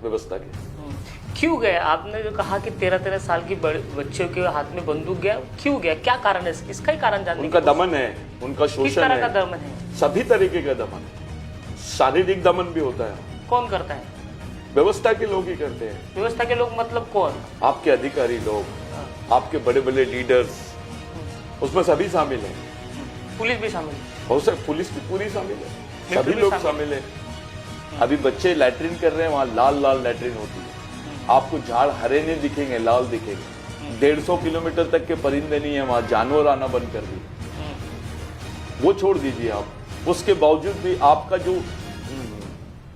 व्यवस्था के। क्यों गए? आपने जो कहा कि 13-13 साल की बच्चों के हाथ में बंदूक गया, क्यों गया? क्या कारण है इसका? ही कारण जानने उनका दमन है, उनका शोषण है। किस तरह का दमन है? सभी तरीके का दमन, शारीरिक दमन भी होता है। कौन करता है? व्यवस्था के लोग ही करते हैं। व्यवस्था के लोग मतलब कौन? आपके अधिकारी लोग, आपके बड़े बड़े लीडर्स, उसमें सभी शामिल हैं। पुलिस भी शामिल है? हो सकता पुलिस भी पूरी शामिल है, सभी लोग शामिल है। अभी बच्चे लैट्रिन कर रहे हैं, वहां लाल लाल लैट्रिन होती है। आपको झाड़ हरे नहीं दिखेंगे, लाल दिखेंगे। 150 किलोमीटर तक के परिंदे नहीं है वहां, जानवर आना बंद कर दिए। वो छोड़ दीजिए आप, उसके बावजूद भी आपका जो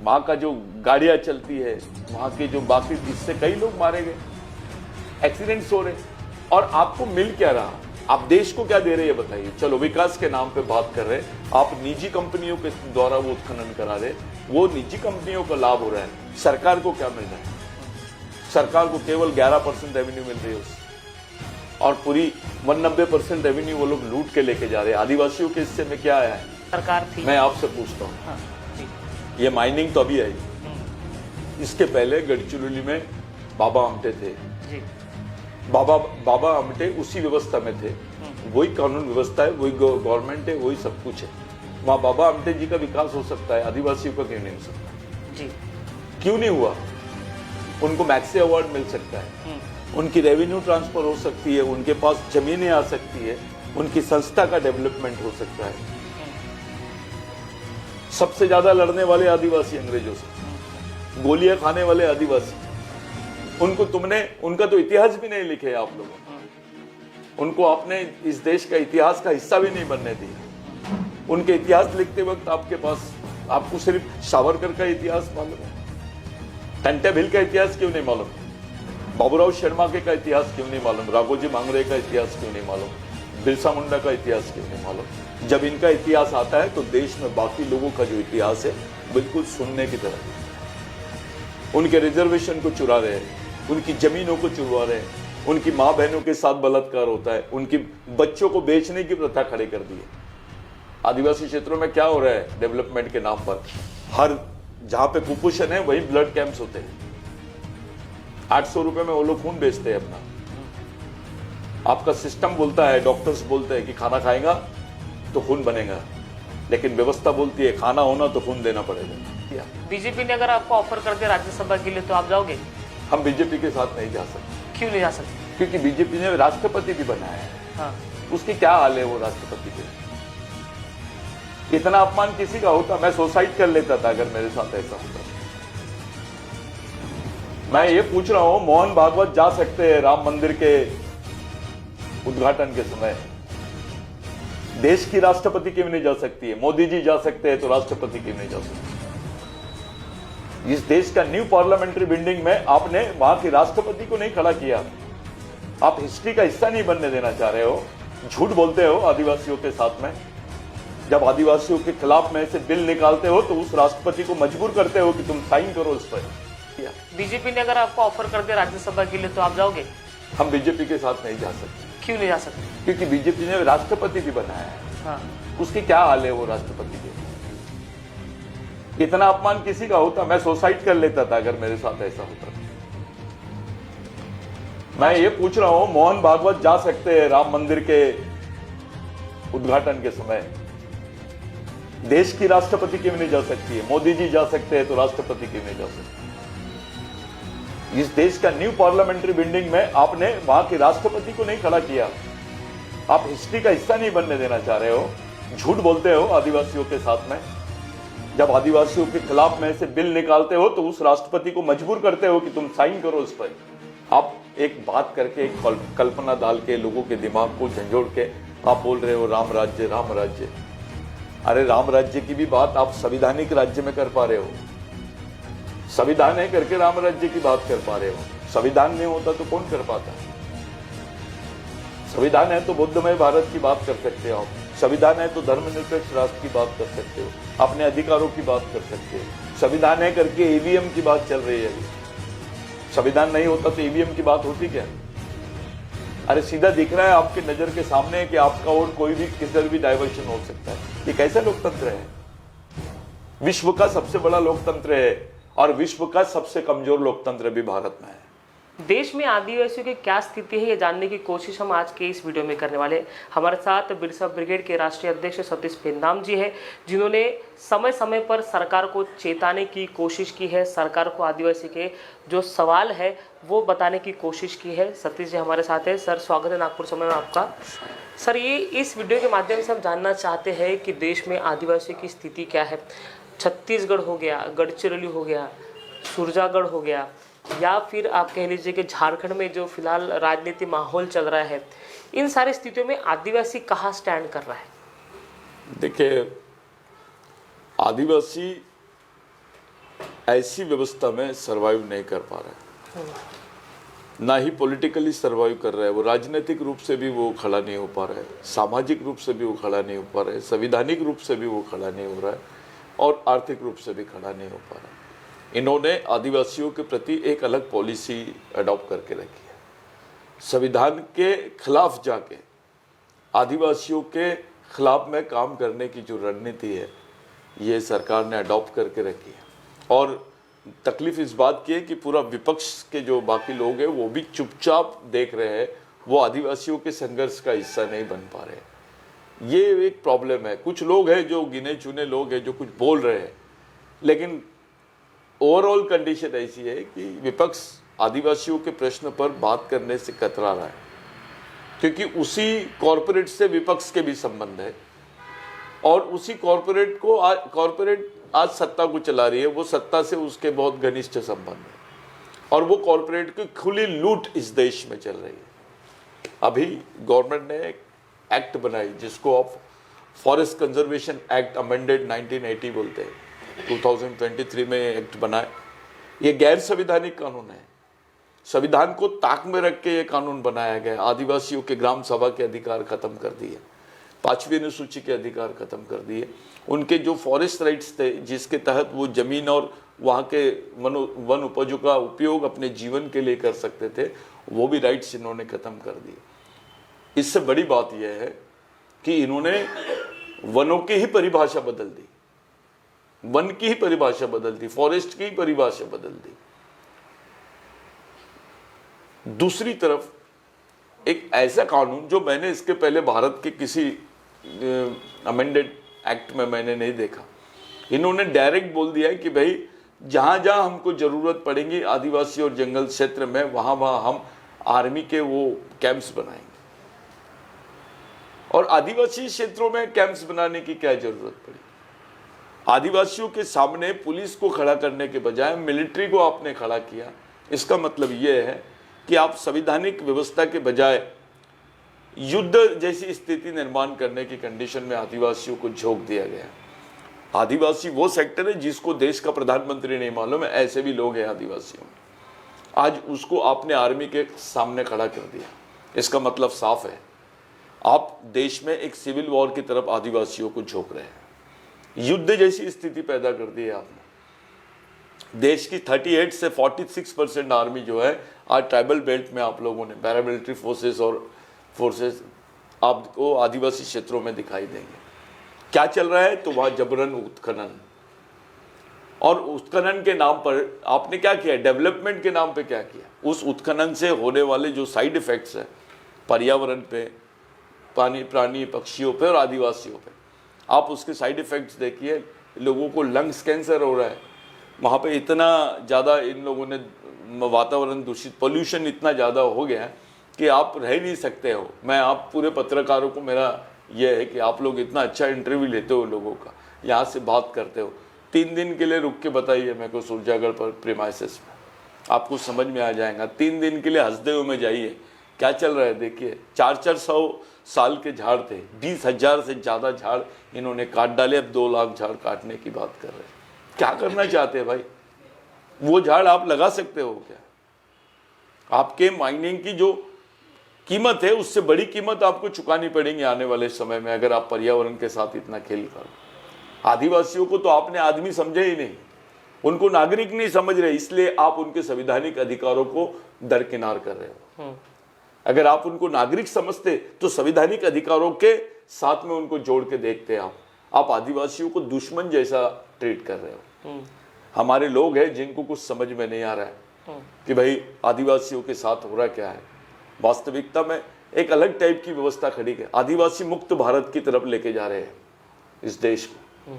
वहां का जो गाड़ियां चलती है, वहां के जो बाकी, इससे कई लोग मारे गए, एक्सीडेंट्स हो रहे। और आपको मिल क्या रहा? आप देश को क्या दे रहे हैं बताइए? चलो विकास के नाम पे बात कर रहे हैं, आप निजी कंपनियों के द्वारा वो उत्खनन करा रहे, वो निजी कंपनियों का लाभ हो रहा है। सरकार को क्या मिल रहा है? सरकार को केवल 11% रेवेन्यू मिल रही है उससे, और पूरी 91% रेवेन्यू वो लोग लूट के लेके जा रहे हैं। आदिवासियों के हिस्से में क्या आया है? सरकार थी। मैं आपसे पूछता हूँ, हाँ, ये माइनिंग तो अभी आई, इसके पहले गढ़चिरौली में बाबा आमटे थे जी। बाबा आमटे उसी व्यवस्था में थे, वही कानून व्यवस्था है, वही गवर्नमेंट है, वही सब कुछ है। वहां बाबा आमटे जी का विकास हो सकता है, आदिवासियों का क्यों नहीं हो सकता जी? क्यों नहीं हुआ? उनको मैक्सी अवार्ड मिल सकता है, उनकी रेवेन्यू ट्रांसफर हो सकती है, उनके पास जमीनें आ सकती है, उनकी संस्था का डेवलपमेंट हो सकता है। सबसे ज्यादा लड़ने वाले आदिवासी अंग्रेजों से, गोलियां खाने वाले आदिवासी, उनका तो इतिहास भी नहीं लिखे आप लोगों। उनको आपने इस देश का इतिहास का हिस्सा भी नहीं बनने दिया। उनके इतिहास लिखते वक्त आपको सिर्फ सावरकर का इतिहास मालूम है, टंटे भिल का इतिहास क्यों नहीं मालूम? बाबूराव शर्मा का इतिहास क्यों नहीं मालूम? राघोजी मांगरे का इतिहास क्यों नहीं मालूम? बिरसा मुंडा का इतिहास क्यों नहीं मालूम? जब इनका इतिहास आता है तो देश में बाकी लोगों का जो इतिहास है बिल्कुल सुनने की तरह। उनके रिजर्वेशन को चुरा रहे हैं, उनकी जमीनों को चुरा रहे हैं, उनकी माँ बहनों के साथ बलात्कार होता है, उनकी बच्चों को बेचने की प्रथा खड़ी कर दी है। आदिवासी क्षेत्रों में क्या हो रहा है? डेवलपमेंट के नाम पर हर जहां पे कुपोषण है वही ब्लड कैंप्स होते हैं। 800 रुपए में वो लोग खून बेचते हैं अपना। आपका सिस्टम बोलता है, डॉक्टर्स बोलते हैं कि खाना खाएगा तो खून बनेगा, लेकिन व्यवस्था बोलती है खाना होना तो खून देना पड़ेगा। बीजेपी ने अगर आपको ऑफर कर दिया राज्यसभा के लिए तो आप जाओगे? हम बीजेपी के साथ नहीं जा सकते। क्यों नहीं जा सकते? क्योंकि बीजेपी ने राष्ट्रपति भी बनाया है। हाँ। उसकी क्या हाल है वो राष्ट्रपति के? इतना अपमान किसी का होता, मैं सुसाइड कर लेता था अगर मेरे साथ ऐसा होता। मैं ये पूछ रहा हूं, मोहन भागवत जा सकते हैं राम मंदिर के उद्घाटन के समय, देश की राष्ट्रपति क्यों नहीं जा सकती है? मोदी जी जा सकते हैं तो राष्ट्रपति क्यों नहीं जा सकती? इस देश का न्यू पार्लियामेंट्री बिल्डिंग में आपने वहां के राष्ट्रपति को नहीं खड़ा किया। आप हिस्ट्री का हिस्सा नहीं बनने देना चाह रहे हो, झूठ बोलते हो आदिवासियों के साथ में। जब आदिवासियों के खिलाफ में से बिल निकालते हो तो उस राष्ट्रपति को मजबूर करते हो कि तुम साइन करो इस पर। बीजेपी ने अगर आपको ऑफर कर दिया राज्यसभा के लिए तो आप जाओगे? हम बीजेपी के साथ नहीं जा सकते। क्यों नहीं जा सकते? क्योंकि बीजेपी ने राष्ट्रपति भी बनाया है। हाँ। उसकी क्या हाल है वो राष्ट्रपति के? इतना अपमान किसी का होता, मैं सुसाइड कर लेता था अगर मेरे साथ ऐसा होता। मैं ये पूछ रहा हूं, मोहन भागवत जा सकते हैं राम मंदिर के उद्घाटन के समय, देश की राष्ट्रपति क्यों नहीं जा सकती है? मोदी जी जा सकते हैं तो राष्ट्रपति क्यों नहीं जा सकते? इस देश का न्यू पार्लियामेंट्री बिल्डिंग में आपने वहां के राष्ट्रपति को नहीं खड़ा किया। आप हिस्ट्री का हिस्सा नहीं बनने देना चाह रहे हो, झूठ बोलते हो आदिवासियों के साथ में। जब आदिवासियों के खिलाफ में से बिल निकालते हो तो उस राष्ट्रपति को मजबूर करते हो कि तुम साइन करो इस पर। आप एक बात करके, एक कल्पना डाल के, लोगों के दिमाग को झंझोड़ के आप बोल रहे हो राम राज्य, राम राज्य। अरे राम राज्य की भी बात आप संविधानिक राज्य में कर पा रहे हो, संविधान है करके राम राज्य की बात कर पा रहे हो। संविधान नहीं होता तो कौन कर पाता? संविधान है तो बुद्धमय भारत की बात कर सकते हो आप, संविधान है तो धर्मनिरपेक्ष राष्ट्र की बात कर सकते हो, अपने अधिकारों की बात कर सकते हो। संविधान है करके ईवीएम की बात चल रही है अभी। संविधान नहीं होता तो ईवीएम की बात होती क्या? अरे सीधा दिख रहा है आपकी नजर के सामने कि आपका और कोई भी किधर भी डाइवर्शन हो सकता है। ये कैसा लोकतंत्र है? विश्व का सबसे बड़ा लोकतंत्र है, और विश्व का सबसे कमजोर लोकतंत्र भी भारत में है। देश में आदिवासियों की क्या स्थिति है ये जानने की कोशिश हम आज के इस वीडियो में करने वाले हैं। हमारे साथ बिरसा ब्रिगेड के राष्ट्रीय अध्यक्ष सतीश पेंदाम जी हैं, जिन्होंने समय समय पर सरकार को चेताने की कोशिश की है, सरकार को आदिवासी के जो सवाल है वो बताने की कोशिश की है। सतीश जी हमारे साथ हैं। सर, स्वागत है नागपुर समय में आपका। सर, ये इस वीडियो के माध्यम से हम जानना चाहते हैं कि देश में आदिवासियों की स्थिति क्या है। छत्तीसगढ़ हो गया, गढ़चिरौली हो गया, सुरजागढ़ हो गया, या फिर आप कह लीजिए कि झारखंड में जो फिलहाल राजनीति माहौल चल रहा है, इन सारी स्थितियों में आदिवासी कहाँ स्टैंड कर रहा है? देखिए, आदिवासी ऐसी व्यवस्था में सरवाइव नहीं कर पा रहा है, ना ही पॉलिटिकली सरवाइव कर रहा है। वो राजनीतिक रूप से भी वो खड़ा नहीं हो पा रहा है, सामाजिक रूप से भी वो खड़ा नहीं हो पा रहा है, संवैधानिक रूप से भी वो खड़ा नहीं हो रहा है, और आर्थिक रूप से भी खड़ा नहीं हो पा रहा है। इन्होंने आदिवासियों के प्रति एक अलग पॉलिसी अडॉप्ट करके रखी है। संविधान के खिलाफ जाके आदिवासियों के खिलाफ में काम करने की जो रणनीति है, ये सरकार ने अडॉप्ट करके रखी है। और तकलीफ इस बात की है कि पूरा विपक्ष के जो बाकी लोग हैं वो भी चुपचाप देख रहे हैं, वो आदिवासियों के संघर्ष का हिस्सा नहीं बन पा रहे। ये एक प्रॉब्लम है। कुछ लोग हैं जो गिने चुने लोग हैं जो कुछ बोल रहे हैं, लेकिन ओवरऑल कंडीशन ऐसी है कि विपक्ष आदिवासियों के प्रश्न पर बात करने से कतरा रहा है, क्योंकि उसी कॉरपोरेट से विपक्ष के भी संबंध है, और उसी कॉरपोरेट आज सत्ता को चला रही है, वो सत्ता से उसके बहुत घनिष्ठ संबंध है, और वो कॉरपोरेट की खुली लूट इस देश में चल रही है। अभी गवर्नमेंट ने एक एक्ट बनाई जिसको आप फॉरेस्ट कंजर्वेशन एक्ट अमेंडेड 1980 बोलते हैं। 2023 में एक्ट बना है। ये गैर संवैधानिक कानून है। संविधान को ताक में रख के ये कानून बनाया गया। आदिवासियों के ग्राम सभा के अधिकार खत्म कर दिए, 5वीं अनुसूची के अधिकार खत्म कर दिए, उनके जो फॉरेस्ट राइट्स थे जिसके तहत वो जमीन और वहाँ के वन उपजों का उपयोग अपने जीवन के लिए कर सकते थे, वो भी राइट्स इन्होंने खत्म कर दिए। इससे बड़ी बात यह है कि इन्होंने वनों की ही परिभाषा बदल दी, वन की ही परिभाषा बदल दी, फॉरेस्ट की ही परिभाषा बदल दी। दूसरी तरफ एक ऐसा कानून जो मैंने इसके पहले भारत के किसी अमेंडेड एक्ट में मैंने नहीं देखा। इन्होंने डायरेक्ट बोल दिया है कि भाई जहां जहां हमको जरूरत पड़ेगी आदिवासी और जंगल क्षेत्र में, वहां वहां हम आर्मी के वो कैंप्स बनाएंगे। और आदिवासी क्षेत्रों में कैंप्स बनाने की क्या जरूरत पड़ी? आदिवासियों के सामने पुलिस को खड़ा करने के बजाय मिलिट्री को आपने खड़ा किया। इसका मतलब यह है कि आप संवैधानिक व्यवस्था के बजाय युद्ध जैसी स्थिति निर्माण करने की कंडीशन में आदिवासियों को झोंक दिया गया। आदिवासी वो सेक्टर है जिसको देश का प्रधानमंत्री नहीं मालूम है, ऐसे भी लोग हैं आदिवासियों में। आज उसको आपने आर्मी के सामने खड़ा कर दिया। इसका मतलब साफ है, आप देश में एक सिविल वॉर की तरफ आदिवासियों को झोंक रहे हैं। युद्ध जैसी स्थिति पैदा कर दी है आपने। देश की 38 से 46% आर्मी जो है आज ट्राइबल बेल्ट में आप लोगों ने, पैरामिलिट्री फोर्सेस और फोर्सेस आपको आदिवासी क्षेत्रों में दिखाई देंगे। क्या चल रहा है? तो वहाँ जबरन उत्खनन, और उत्खनन के नाम पर आपने क्या किया? डेवलपमेंट के नाम पे क्या किया? उस उत्खनन से होने वाले जो साइड इफेक्ट्स हैं पर्यावरण पे, पानी, प्राणी, पक्षियों पे और आदिवासियों पे, आप उसके साइड इफेक्ट्स देखिए। लोगों को लंग्स कैंसर हो रहा है, वहाँ पे इतना ज़्यादा इन लोगों ने वातावरण दूषित, पोल्यूशन इतना ज़्यादा हो गया है कि आप रह नहीं सकते हो। मैं आप पूरे पत्रकारों को मेरा ये है कि आप लोग इतना अच्छा इंटरव्यू लेते हो, लोगों का यहाँ से बात करते हो, 3 दिन के लिए रुक के बताइए मेरे को सुरजागढ़ पर प्रीमाइसेस में, आपको समझ में आ जाएगा। 3 दिन के लिए हंसदेव में जाइए, क्या चल रहा है देखिए। 400 साल के झाड़ थे, 20,000 से ज़्यादा झाड़ इन्होंने काट डाले। अब 2 लाख झाड़ काटने की बात कर रहे हैं। क्या करना चाहते हैं भाई? वो झाड़ आप लगा सकते हो क्या? आपके माइनिंग की जो कीमत है उससे बड़ी कीमत आपको चुकानी पड़ेगी आने वाले समय में, अगर आप पर्यावरण के साथ इतना खेल करो। आदिवासियों को तो आपने आदमी समझे ही नहीं, उनको नागरिक नहीं समझ रहे, इसलिए आप उनके संवैधानिक अधिकारों को दरकिनार कर रहे हो। अगर आप उनको नागरिक समझते तो संवैधानिक अधिकारों के साथ में उनको जोड़ के देखते। आप आदिवासियों को दुश्मन जैसा ट्रीट कर रहे हो। हमारे लोग हैं जिनको कुछ समझ में नहीं आ रहा है कि भाई आदिवासियों के साथ हो रहा क्या है। वास्तविकता में एक अलग टाइप की व्यवस्था खड़ी है। आदिवासी मुक्त भारत की तरफ लेके जा रहे हैं इस देश को,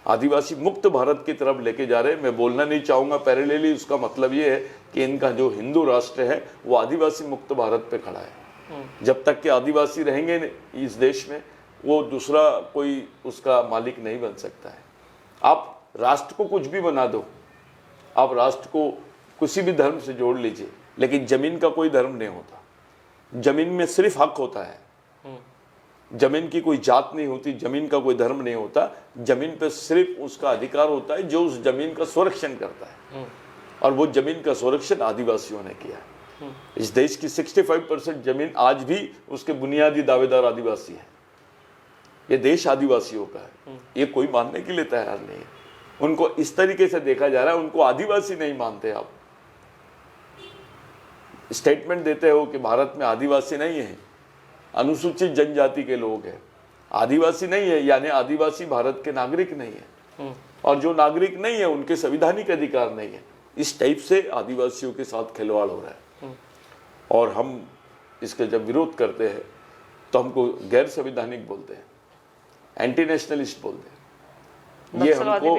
आदिवासी मुक्त भारत की तरफ लेके जा रहे हैं। मैं बोलना नहीं चाहूंगा पैरेलली, उसका मतलब ये है कि इनका जो हिंदू राष्ट्र है वो आदिवासी मुक्त भारत पे खड़ा है। जब तक कि आदिवासी रहेंगे इस देश में, वो दूसरा कोई उसका मालिक नहीं बन सकता है। आप राष्ट्र को कुछ भी बना दो, आप राष्ट्र को किसी भी धर्म से जोड़ लीजिए, लेकिन जमीन का कोई धर्म नहीं होता। जमीन में सिर्फ हक होता है, जमीन की कोई जात नहीं होती, जमीन का कोई धर्म नहीं होता। जमीन पे सिर्फ उसका अधिकार होता है जो उस जमीन का संरक्षण करता है, और वो जमीन का संरक्षण आदिवासियों ने किया है। इस देश की 65% जमीन आज भी उसके बुनियादी दावेदार आदिवासी है। ये देश आदिवासियों का है, ये कोई मानने के लिए तैयार नहीं है। उनको इस तरीके से देखा जा रहा है, उनको आदिवासी नहीं मानते। आप स्टेटमेंट देते हो कि भारत में आदिवासी नहीं है, अनुसूचित जनजाति के लोग हैं, आदिवासी नहीं है, यानी आदिवासी भारत के नागरिक नहीं है, और जो नागरिक नहीं है उनके संवैधानिक अधिकार नहीं है। इस टाइप से आदिवासियों के साथ खिलवाड़ हो रहा है, और हम इसके जब विरोध करते हैं तो हमको गैर संवैधानिक बोलते हैं, एंटी नेशनलिस्ट बोलते हैं, ये हमको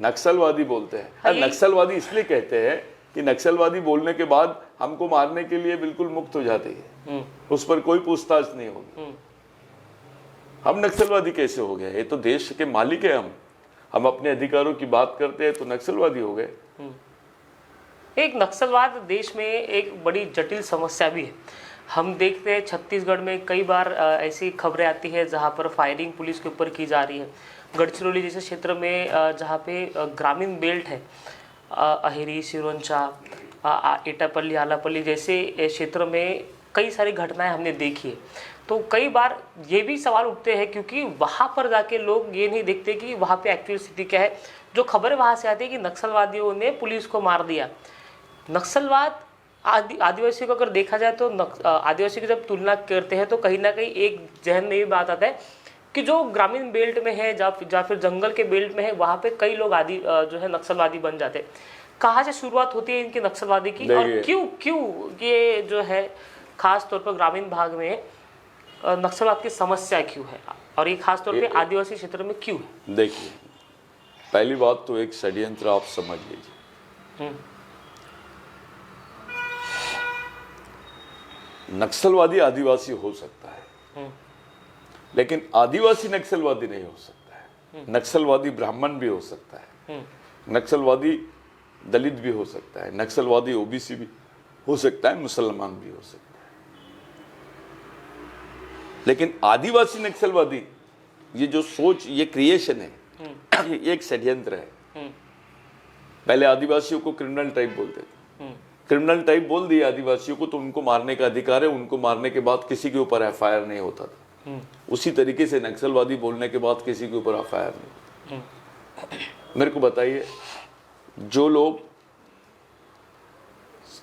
नक्सलवादी बोलते हैं। नक्सलवादी इसलिए कहते हैं कि नक्सलवादी बोलने के बाद हमको मारने के लिए बिल्कुल मुक्त हो जाते हैं, उस पर कोई पूछताछ नहीं होगी। हम नक्सलवादी कैसे हो गए? ये तो देश के मालिक है। हम अपने अधिकारों की बात करते हैं तो नक्सलवादी हो गए। एक नक्सलवाद देश में एक बड़ी जटिल समस्या भी है। हम देखते हैं छत्तीसगढ़ में कई बार ऐसी खबरें आती है जहां पर फायरिंग पुलिस के ऊपर की जा रही है। गढ़चिरौली जैसे क्षेत्र में जहां पे ग्रामीण बेल्ट है, अहिरी, सिरोंचा, एटापल्ली, आलापल्ली जैसे क्षेत्र में कई सारी घटनाएं हमने देखी है। तो कई बार ये भी सवाल उठते हैं, क्योंकि वहाँ पर जाके लोग ये नहीं देखते कि वहाँ पे एक्चुअल स्थिति क्या है। जो खबरें वहाँ से आती है कि नक्सलवादियों ने पुलिस को मार दिया। नक्सलवाद आदिवासियों को अगर देखा जाए तो आदिवासी की जब तुलना करते हैं तो कहीं ना कहीं एक जहन में भी बात आता है कि जो ग्रामीण बेल्ट में है या फिर जंगल के बेल्ट में है, वहाँ पे कई लोग जो है नक्सलवादी बन जाते हैं। कहाँ से शुरुआत होती है इनकी नक्सलवादी की, और क्यों ये जो है खास तौर पर ग्रामीण भाग में नक्सलवाद की समस्या क्यों है, और ये खास तौर पे आदिवासी क्षेत्र में क्यों है? देखिए, पहली बात तो एक षड्यंत्र आप समझ लीजिए। नक्सलवादी आदिवासी हो सकता है, लेकिन आदिवासी नक्सलवादी नहीं हो सकता है। नक्सलवादी ब्राह्मण भी हो सकता है, नक्सलवादी दलित भी हो सकता है, नक्सलवादी ओबीसी भी हो सकता है, मुसलमान भी हो सकता है। लेकिन आदिवासी नक्सलवादी, ये जो सोच, ये क्रिएशन है, ये एक षड्यंत्र है। पहले आदिवासियों को क्रिमिनल टाइप बोलते थे, क्रिमिनल टाइप बोल दिया आदिवासियों को तो उनको मारने का अधिकार है। उनको मारने के बाद किसी के ऊपर एफआईआर नहीं होता था। उसी तरीके से नक्सलवादी बोलने के बाद किसी के ऊपर एफआईआर नहीं होता। मेरे को बताइए, जो लोग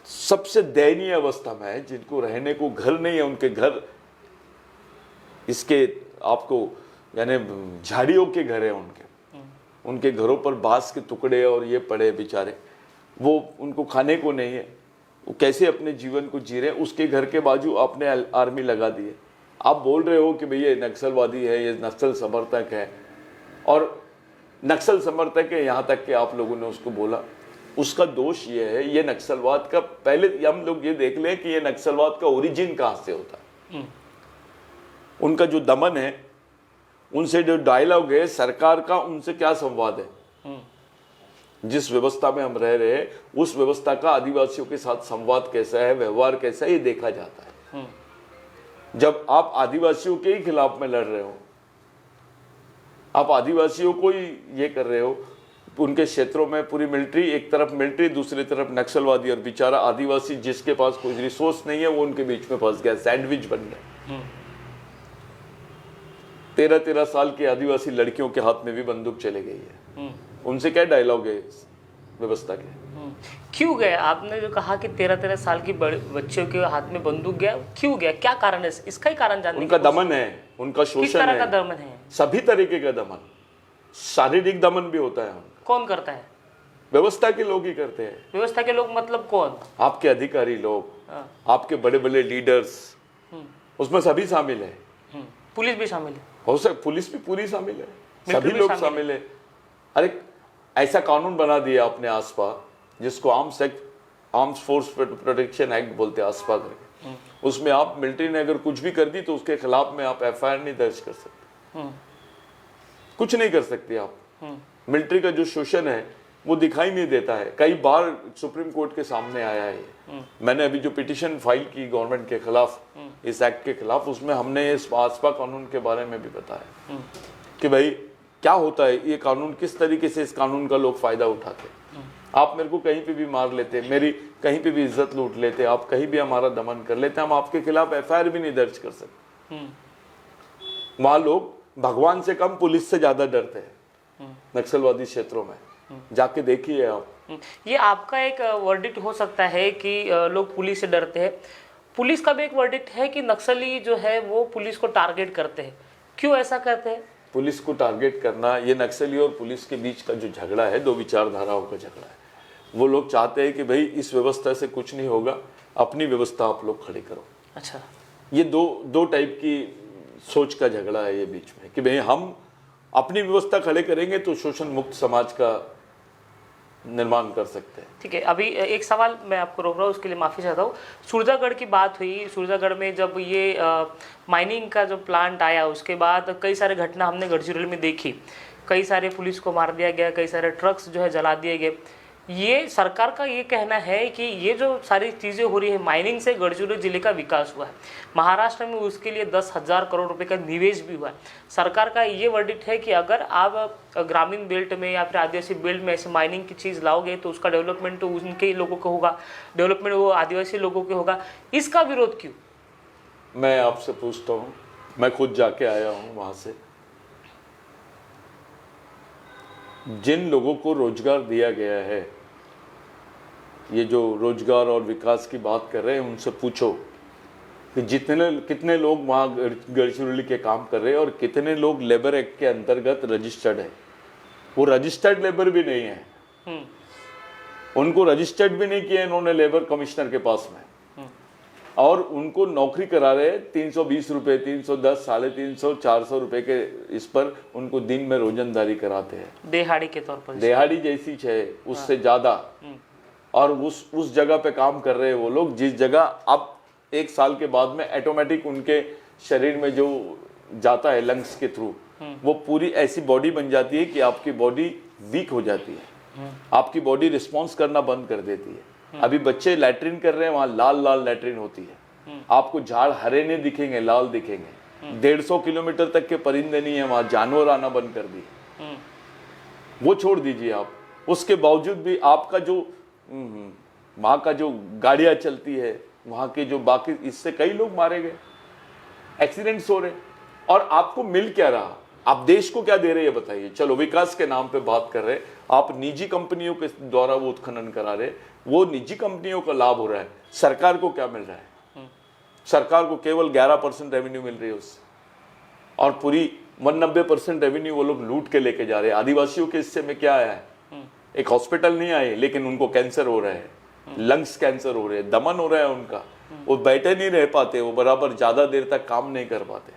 सबसे दयनीय अवस्था में है, जिनको रहने को घर नहीं है, उनके घर इसके आपको यानी झाड़ियों के घर है, उनके घरों पर बांस के टुकड़े और ये पड़े बेचारे, वो उनको खाने को नहीं है, वो कैसे अपने जीवन को जी रहे हैं। उसके घर के बाजू आपने आर्मी लगा दी है। आप बोल रहे हो कि भई ये नक्सलवादी है, ये नक्सल समर्थक है, और नक्सल समर्थक है, यहाँ तक कि आप लोगों ने उसको बोला। उसका दोष ये है, ये नक्सलवाद का, पहले हम लोग ये देख लें कि ये नक्सलवाद का ओरिजिन कहाँ से होता है। उनका जो दमन है, उनसे जो डायलॉग है सरकार का, उनसे क्या संवाद है। जिस व्यवस्था में हम रह रहे हैं, उस व्यवस्था का आदिवासियों के साथ संवाद कैसा है, व्यवहार कैसा है, ये देखा जाता है। जब आप आदिवासियों के ही खिलाफ में लड़ रहे हो, आप आदिवासियों को ही ये कर रहे हो, उनके क्षेत्रों में पूरी मिलिट्री, एक तरफ मिलिट्री, दूसरी तरफ नक्सलवादी, और बेचारा आदिवासी जिसके पास कोई रिसोर्स नहीं है, वो उनके बीच में फंस गया, सैंडविच बन गया। 13-13 साल की आदिवासी लड़कियों के हाथ में भी बंदूक चले गई है। उनसे क्या डायलॉग है इस व्यवस्था के? क्यों गए? आपने जो कहा कि 13-13 साल की बच्चों के हाथ में बंदूक गया, क्यों गया, क्या कारण है? इसका ही कारण जानने। उनका दमन है, उनका शोषण है। किस तरह का दमन है? सभी तरीके का दमन, शारीरिक दमन भी होता है उनका। कौन करता है? व्यवस्था के लोग ही करते हैं। व्यवस्था के लोग मतलब कौन? आपके अधिकारी लोग, आपके बड़े बड़े लीडर्स, उसमें सभी शामिल है। पुलिस भी शामिल है, हो सकता पुलिस भी पूरी शामिल है, मिलिट्री सभी भी लोग शामिल शामिल है। अरे ऐसा कानून बना दिया अपने आसपास जिसको आर्म्स फोर्स प्रोटेक्शन एक्ट बोलते हैं, आसपा करके। उसमें आप मिलिट्री ने अगर कुछ भी कर दी तो उसके खिलाफ में आप एफआईआर नहीं दर्ज कर सकते, कुछ नहीं कर सकते आप। मिलिट्री का जो शोषण है वो दिखाई नहीं देता है, कई बार सुप्रीम कोर्ट के सामने आया है। मैंने अभी जो पिटीशन फाइल की गवर्नमेंट के खिलाफ, इस एक्ट के खिलाफ, उसमें हमने इस आसपा कानून के बारे में भी बताया कि भाई क्या होता है ये कानून, किस तरीके से इस कानून का लोग फायदा उठाते। आप मेरे को कहीं पे भी मार लेते, मेरी कहीं पे भी इज्जत लूट लेते, आप कहीं भी हमारा दमन कर लेते, हम आपके खिलाफ एफआईआर भी नहीं दर्ज कर सकते। वहां लोग भगवान से कम पुलिस से ज्यादा डरते हैं नक्सलवादी क्षेत्रों में, जाके देखिए आप। ये आपका एक वर्डिक्ट हो सकता है कि लोग पुलिस से डरते हैं। पुलिस का भी एक वर्डिक्ट है कि नक्सली जो है वो पुलिस को टारगेट करते हैं। क्यों ऐसा करते हैं? पुलिस को टारगेट करना, ये नक्सली और पुलिस के बीच का जो झगड़ा है, दो विचारधाराओं का झगड़ा है। वो लोग चाहते हैं कि भाई इस व्यवस्था से कुछ नहीं होगा, अपनी व्यवस्था आप लोग खड़ी करो। अच्छा, ये दो टाइप की सोच का झगड़ा है ये बीच में, कि भाई हम अपनी व्यवस्था खड़े करेंगे तो शोषण मुक्त समाज का निर्माण कर सकते हैं। ठीक है, अभी एक सवाल मैं आपको रोक रहा हूँ, उसके लिए माफ़ी चाहता हूँ। सूरजागढ़ की बात हुई, सूरजागढ़ में जब ये माइनिंग का जो प्लांट आया उसके बाद कई सारे घटना हमने गढ़चिरौली में देखी। कई सारे पुलिस को मार दिया गया, कई सारे ट्रक्स जो है जला दिए गए। ये सरकार का ये कहना है कि ये जो सारी चीज़ें हो रही है, माइनिंग से गढ़चिरौली जिले का विकास हुआ है। महाराष्ट्र में उसके लिए 10,000 करोड़ रुपए का निवेश भी हुआ है। सरकार का ये वर्डिक्ट है कि अगर आप ग्रामीण बेल्ट में या फिर आदिवासी बेल्ट में ऐसे माइनिंग की चीज़ लाओगे तो उसका डेवलपमेंट तो उनके ही लोगों का होगा, डेवलपमेंट वो आदिवासी लोगों के होगा। इसका विरोध क्यों? मैं आपसे पूछता हूँ, मैं खुद जाके आया हूँ वहाँ से। जिन लोगों को रोजगार दिया गया है, ये जो रोजगार और विकास की बात कर रहे हैं, उनसे पूछो कि कितने लोग वहाँ गढ़चिरौली के काम कर रहे हैं और कितने लोग लेबर एक्ट के अंतर्गत रजिस्टर्ड है। वो रजिस्टर्ड लेबर भी नहीं है, उनको रजिस्टर्ड भी नहीं किया इन्होंने लेबर कमिश्नर के पास में, और उनको नौकरी करा रहे 320 रुपए, 310, 350, 400 रुपए के इस पर उनको दिन में रोजंदारी कराते हैं, दिहाड़ी के तौर पर, दिहाड़ी जैसी है उससे ज्यादा। और उस जगह पे काम कर रहे हैं वो लोग, जिस जगह अब 1 साल के बाद में ऑटोमेटिक उनके शरीर में जो जाता है लंग्स के थ्रू, वो पूरी ऐसी बॉडी बन जाती है कि आपकी बॉडी वीक हो जाती है, आपकी बॉडी रिस्पॉन्स करना बंद कर देती है। अभी बच्चे लैट्रिन कर रहे हैं, वहां लाल लाल लैट्रिन होती है, आपको झाड़ हरे नहीं दिखेंगे, लाल दिखेंगे। 150 किलोमीटर तक के परिंदे नहीं है वहां, जानवर आना बंद कर दिए। वो छोड़ दीजिए आप, उसके बावजूद भी आपका जो वहां का जो गाड़ियां चलती है, वहां के जो बाकी, इससे कई लोग मारे गए, एक्सीडेंट्स हो रहे, और आपको मिल क्या रहा? आप देश को क्या दे रहे हैं बताइए? चलो विकास के नाम पे बात कर रहे, आप निजी कंपनियों के द्वारा वो उत्खनन करा रहे, वो निजी कंपनियों का लाभ हो रहा है, सरकार को क्या मिल रहा है? सरकार को केवल 11% रेवेन्यू मिल रही है उससे, और पूरी 91% रेवेन्यू वो लोग लूट के लेके जा रहे हैं। आदिवासियों के हिस्से में क्या आया है? एक हॉस्पिटल नहीं आए, लेकिन उनको कैंसर हो रहा है, लंग्स कैंसर हो रहे हैं, दमन हो रहा है उनका, वो बैठे नहीं रह पाते, वो बराबर ज्यादा देर तक काम नहीं कर पाते,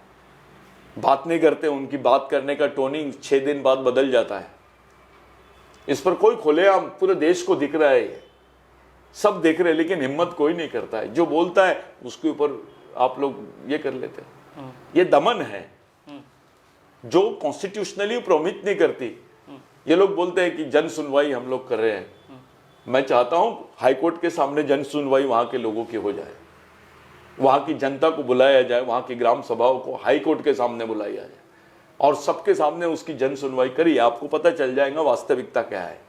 बात नहीं करते, उनकी बात करने का टोनिंग 6 दिन बाद बदल जाता है। इस पर कोई खुलेआम पूरे देश को दिख रहा है, ये सब देख रहे हैं, लेकिन हिम्मत कोई नहीं करता है। जो बोलता है उसके ऊपर आप लोग ये कर लेते हैं। ये दमन है जो कॉन्स्टिट्यूशनली प्रोमिट नहीं करती। ये लोग बोलते हैं कि जन सुनवाई हम लोग कर रहे हैं, मैं चाहता हूं हाईकोर्ट के सामने जन सुनवाई वहां के लोगों की हो जाए, वहां की जनता को बुलाया जाए, वहां की ग्राम सभाओं को हाईकोर्ट के सामने बुलाया जाए और सबके सामने उसकी जन सुनवाई करिए, आपको पता चल जाएगा वास्तविकता क्या है।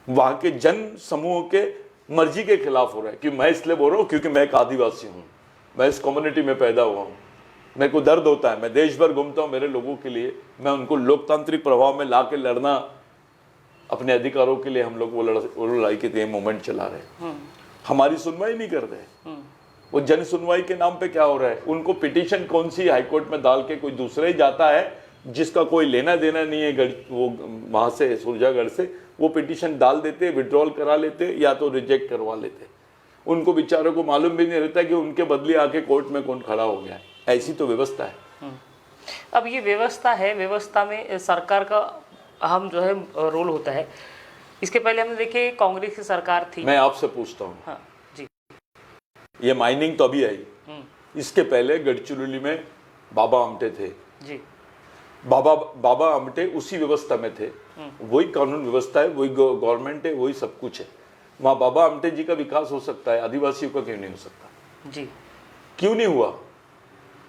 वहां के जन समूह के मर्जी के खिलाफ हो रहा है। कि मैं इसलिए बोल रहा हूं क्योंकि मैं एक आदिवासी हूं, मैं इस कम्युनिटी में पैदा हुआ हूं, मेरे को दर्द होता है, मैं देश भर घूमता हूं मेरे लोगों के लिए, मैं उनको लोकतांत्रिक प्रभाव में ला के लड़ना, अपने अधिकारों के लिए हम लोग वो लड़ाई के लिए मूवमेंट चला रहे हैं। हमारी सुनवाई नहीं कर रहे, वो जन सुनवाई के नाम पे क्या हो रहा है? उनको पिटीशन कौन सी हाईकोर्ट में डाल के कोई दूसरा ही जाता है, जिसका कोई लेना देना नहीं है वो वहां से सुरजागढ़ से, वो पिटीशन डाल देते, विड्रॉल करा लेते या तो रिजेक्ट करवा लेते। उनको बेचारों को मालूम भी नहीं रहता कि उनके बदले आके कोर्ट में कौन खड़ा हो गया है। ऐसी तो व्यवस्था है। अब ये व्यवस्था है, व्यवस्था में सरकार का अहम जो है रोल होता है। इसके पहले हमने देखे कांग्रेस की सरकार थी। मैं आपसे पूछता हूँ, हाँ जी, ये माइनिंग तो अभी आई, इसके पहले गढ़चिरौली में बाबा आमटे थे जी। बाबा आमटे उसी व्यवस्था में थे, वही कानून व्यवस्था है, वही गवर्नमेंट है, वही सब कुछ है। वहाँ बाबा आमटे जी का विकास हो सकता है, आदिवासियों का क्यों नहीं हो सकता जी? क्यों नहीं हुआ?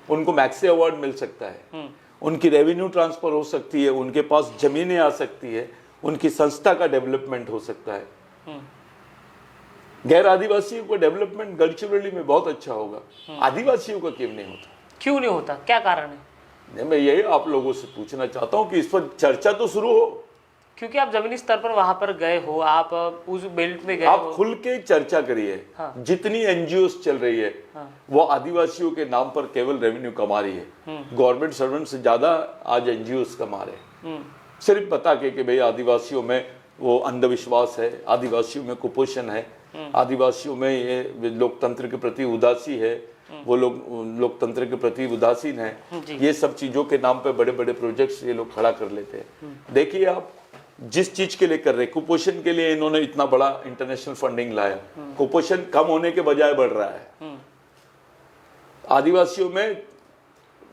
उनको मैक्से अवार्ड मिल सकता है, उनकी रेवेन्यू ट्रांसफर हो सकती है, उनके पास जमीनें आ सकती है, उनकी संस्था का डेवलपमेंट हो सकता है। गैर आदिवासियों का डेवलपमेंट गढ़चिरौली में बहुत अच्छा होगा, आदिवासियों का क्यों नहीं होता? क्यों नहीं होता, क्या कारण है? नहीं, मैं यही आप लोगों से पूछना चाहता हूं कि इस पर चर्चा तो शुरू हो, क्योंकि आप जमीनी स्तर पर वहां पर गए हो, आप उस बेल्ट में गए आप हो। खुल के चर्चा करिए। हाँ। जितनी एनजीओस चल रही है, हाँ। वो आदिवासियों के नाम पर केवल रेवेन्यू कमा रही है। गवर्नमेंट सर्वेंट से ज्यादा आज एनजीओस कमा रहे हैं, सिर्फ बता के कि भाई आदिवासियों में वो अंधविश्वास है, आदिवासियों में कुपोषण है, आदिवासियों में ये लोकतंत्र के प्रति उदासी है, वो लोग लोकतंत्र के प्रति उदासीन है। ये सब चीजों के नाम पे बड़े बड़े प्रोजेक्ट्स ये लोग खड़ा कर लेते हैं। देखिए आप जिस चीज के लिए कर रहे, कुपोषण के लिए इन्होंने इतना बड़ा इंटरनेशनल फंडिंग लाया, कुपोषण कम होने के बजाय बढ़ रहा है। आदिवासियों में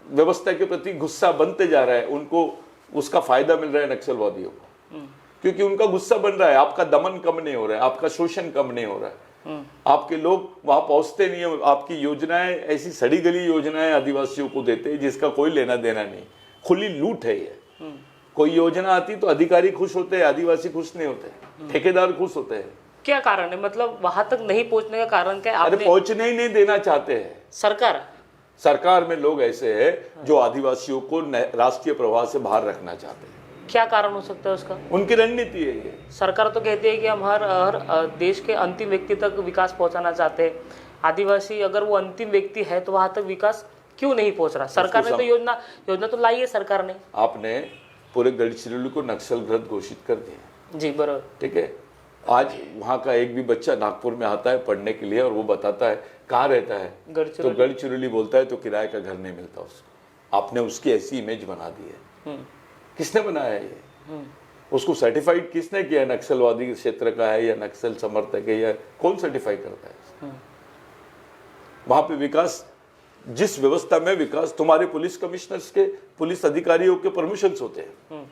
व्यवस्था के प्रति गुस्सा बनते जा रहा है, उनको उसका फायदा मिल रहा है नक्सलवादियों को, क्योंकि उनका गुस्सा बन रहा है। आपका दमन कम नहीं हो रहा है, आपका शोषण कम नहीं हो रहा है, आपके लोग वहां पहुंचते नहीं है। आपकी योजनाएं ऐसी सड़ी गली योजनाएं आदिवासियों को देते हैं जिसका कोई लेना देना नहीं, खुली लूट है ये। कोई योजना आती तो अधिकारी खुश होते हैं, आदिवासी खुश नहीं होते, ठेकेदार खुश होते हैं। क्या कारण है, मतलब वहां तक नहीं पहुंचने का कारण क्या? अरे पहुंचने ही नहीं देना चाहते हैं। सरकार में लोग ऐसे हैं जो आदिवासियों को राष्ट्रीय प्रवाह से बाहर रखना चाहते हैं। क्या कारण हो सकता है उसका? उनकी रणनीति है ये। सरकार तो कहती है कि हम हर देश के अंतिम व्यक्ति तक विकास पहुंचाना चाहते हैं। आदिवासी अगर वो अंतिम व्यक्ति है तो वहां तक विकास क्यों नहीं पहुंच रहा? सरकार ने तो योजना तो लाई है सरकार ने। आपने पूरे गढ़चिरौली को नक्सलग्रस्त घोषित कर दिया जी, बराबर, ठीक है। आज वहाँ का एक भी बच्चा नागपुर में आता है पढ़ने के लिए और वो बताता है कहाँ रहता है, तो गढ़चिरौली बोलता है तो किराए का घर नहीं मिलता उसको। आपने उसकी ऐसी इमेज बना दी है। किसने बनाया ये? उसको सर्टिफाइड किसने किया? नक्सलवादी क्षेत्र का है या नक्सल समर्थक है या कौन सर्टिफाई करता है? वहां पे विकास, जिस व्यवस्था में विकास, तुम्हारे पुलिस कमिश्नर्स के, पुलिस अधिकारियों के प्रमोशंस होते हैं,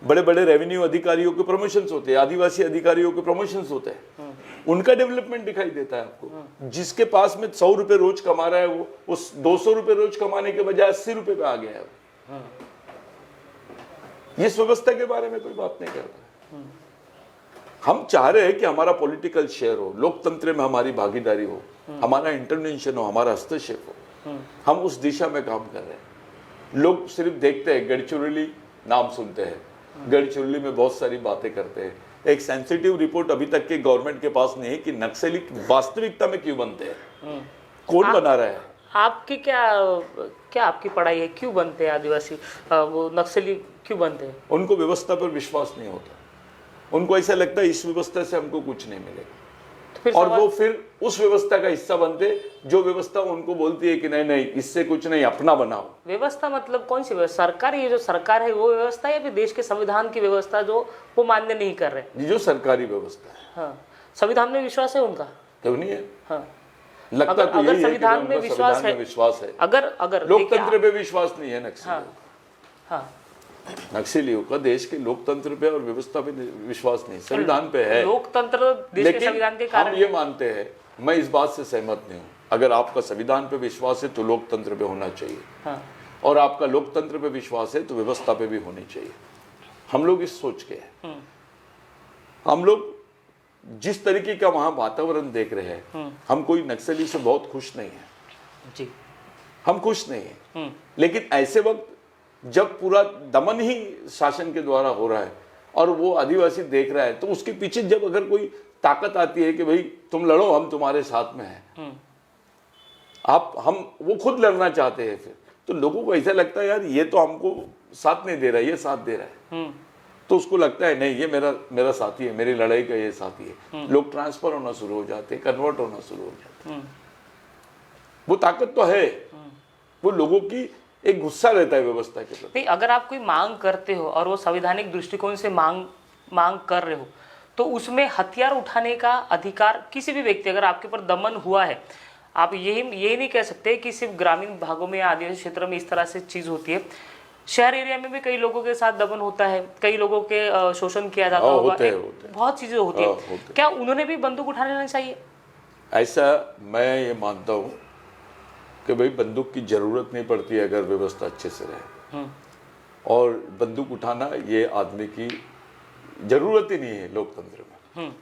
बड़े बड़े रेवेन्यू अधिकारियों के प्रमोशंस होते हैं, आदिवासी अधिकारियों के प्रमोशंस होते हैं, उनका डेवलपमेंट दिखाई देता है आपको। जिसके पास में 100 रुपए रोज कमा रहा है वो उस 200 रुपए रोज कमाने के बजाय 80 रुपए पे आ गया है। इस व्यवस्था के बारे में कोई बात नहीं करता। हम चाह रहे हैं कि हमारा पॉलिटिकल शेयर हो, लोकतंत्र में हमारी भागीदारी हो, हमारा इंटरवेंशन हो, हमारा हस्तक्षेप हो। हम उस दिशा में काम कर रहे हैं। लोग सिर्फ देखते हैं, गढ़चिरौली नाम सुनते हैं, गढ़चिरौली में बहुत सारी बातें करते हैं। एक सेंसिटिव रिपोर्ट अभी तक के गवर्नमेंट के पास नहीं है कि नक्सली वास्तविकता में क्यों बनते हैं, कौन बना रहा है। आपकी क्या आपकी पढ़ाई है, क्यों बनते हैं आदिवासी वो नक्सली क्यों बनते हैं? उनको व्यवस्था पर विश्वास नहीं होता, उनको ऐसा लगता है इस व्यवस्था से हमको कुछ नहीं मिलेगा, और वो फिर उस व्यवस्था का हिस्सा बनते जो व्यवस्था उनको बोलती है कि नहीं नहीं इससे कुछ नहीं, अपना बनाओ। व्यवस्था मतलब कौन सी व्यवस्था? सरकार, ये जो सरकार है वो व्यवस्था या फिर देश के संविधान की व्यवस्था जो वो मान्य नहीं कर रहे? जो सरकारी व्यवस्था है। हाँ, संविधान में विश्वास है उनका? क्यों नहीं है? हाँ, लगता तो यही है कि संविधान में विश्वास है, अगर लोकतंत्र पे विश्वास नहीं है नक्सलियों का। हाँ, नक्सलियों का देश के लोकतंत्र पे और व्यवस्था पे विश्वास नहीं, संविधान पे है। लोकतंत्र देश के संविधान के कारण हम ये मानते हैं, मैं इस बात से सहमत नहीं हूँ। अगर आपका संविधान पे विश्वास है तो लोकतंत्र पे होना चाहिए। हाँ। और आपका लोकतंत्र पे विश्वास है तो व्यवस्था पे भी होनी चाहिए। हम लोग इस सोच के हैं। हम लोग जिस तरीके का वहां वातावरण देख रहे हैं, हम कोई नक्सली से बहुत खुश नहीं है जी, हम खुश नहीं है। लेकिन ऐसे वक्त जब पूरा दमन ही शासन के द्वारा हो रहा है और वो आदिवासी देख रहा है, तो उसके पीछे जब अगर कोई ताकत आती है कि भाई तुम लड़ो, हम तुम्हारे साथ में हैं, हम वो खुद लड़ना चाहते हैं, तो लोगों को ऐसा लगता है यार ये तो हमको साथ नहीं दे रहा है, ये साथ दे रहा है। तो उसको लगता है नहीं ये मेरा साथी है, मेरी लड़ाई का ये साथी है। लोग ट्रांसफर होना शुरू हो जाते हैं, कन्वर्ट होना शुरू हो जाते हैं। वो ताकत तो है, वो लोगों की एक गुस्सा रहता है व्यवस्था के प्रति। नहीं, अगर आप कोई मांग करते हो और वो संवैधानिक दृष्टिकोण से मांग कर रहे हो, तो उसमें हथियार उठाने का अधिकार किसी भी व्यक्ति, अगर आपके ऊपर दमन हुआ है, आप यही नहीं कह सकते कि सिर्फ ग्रामीण भागों में या आदिवासी क्षेत्र में इस तरह से चीज होती है। शहर एरिया में भी कई लोगों के साथ दमन होता है, कई लोगों के शोषण किया जाता होगा, होते। बहुत चीजें होती है। क्या उन्होंने भी बंदूक उठा लेना चाहिए? ऐसा मैं ये मानता हूँ कि भाई बंदूक की जरूरत नहीं पड़ती अगर व्यवस्था अच्छे से रहे। और बंदूक उठाना ये आदमी की जरूरत ही नहीं है लोकतंत्र में।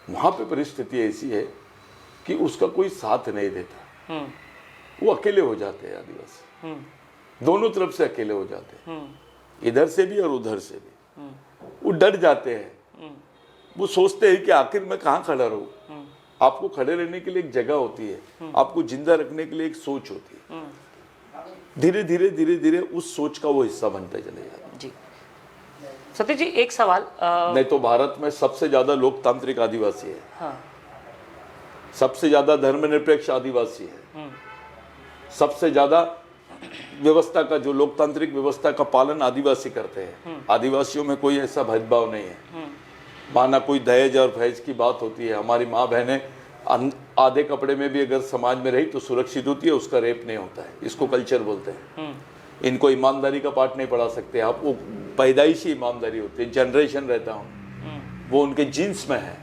वहां पे परिस्थिति ऐसी है कि उसका कोई साथ नहीं देता, वो अकेले हो जाते हैं आदिवासी, दोनों तरफ से अकेले हो जाते हैं, इधर से भी और उधर से भी। वो डर जाते हैं, वो सोचते हैं कि आखिर मैं कहाँ खड़ा रहूं। आपको खड़े रहने के लिए एक जगह होती है, आपको जिंदा रखने के लिए एक सोच होती है। धीरे धीरे धीरे धीरे उस सोच का वो हिस्सा बनते चले जाते हैं। जी सतीश जी, एक सवाल। नहीं तो भारत में सबसे ज्यादा लोकतांत्रिक आदिवासी है। हाँ। सबसे ज्यादा धर्मनिरपेक्ष आदिवासी है। सबसे ज्यादा व्यवस्था का, जो लोकतांत्रिक व्यवस्था का पालन आदिवासी करते हैं। आदिवासियों में कोई ऐसा भेदभाव नहीं है। माना कोई दहेज और फैज की बात होती है, हमारी माँ बहनें आधे कपड़े में भी अगर समाज में रही तो सुरक्षित होती है, उसका रेप नहीं होता है। इसको कल्चर बोलते हैं। इनको ईमानदारी का पाठ नहीं पढ़ा सकते आप, वो पैदाइशी ईमानदारी होती है, जनरेशन रहता हूँ, वो उनके जीन्स में है।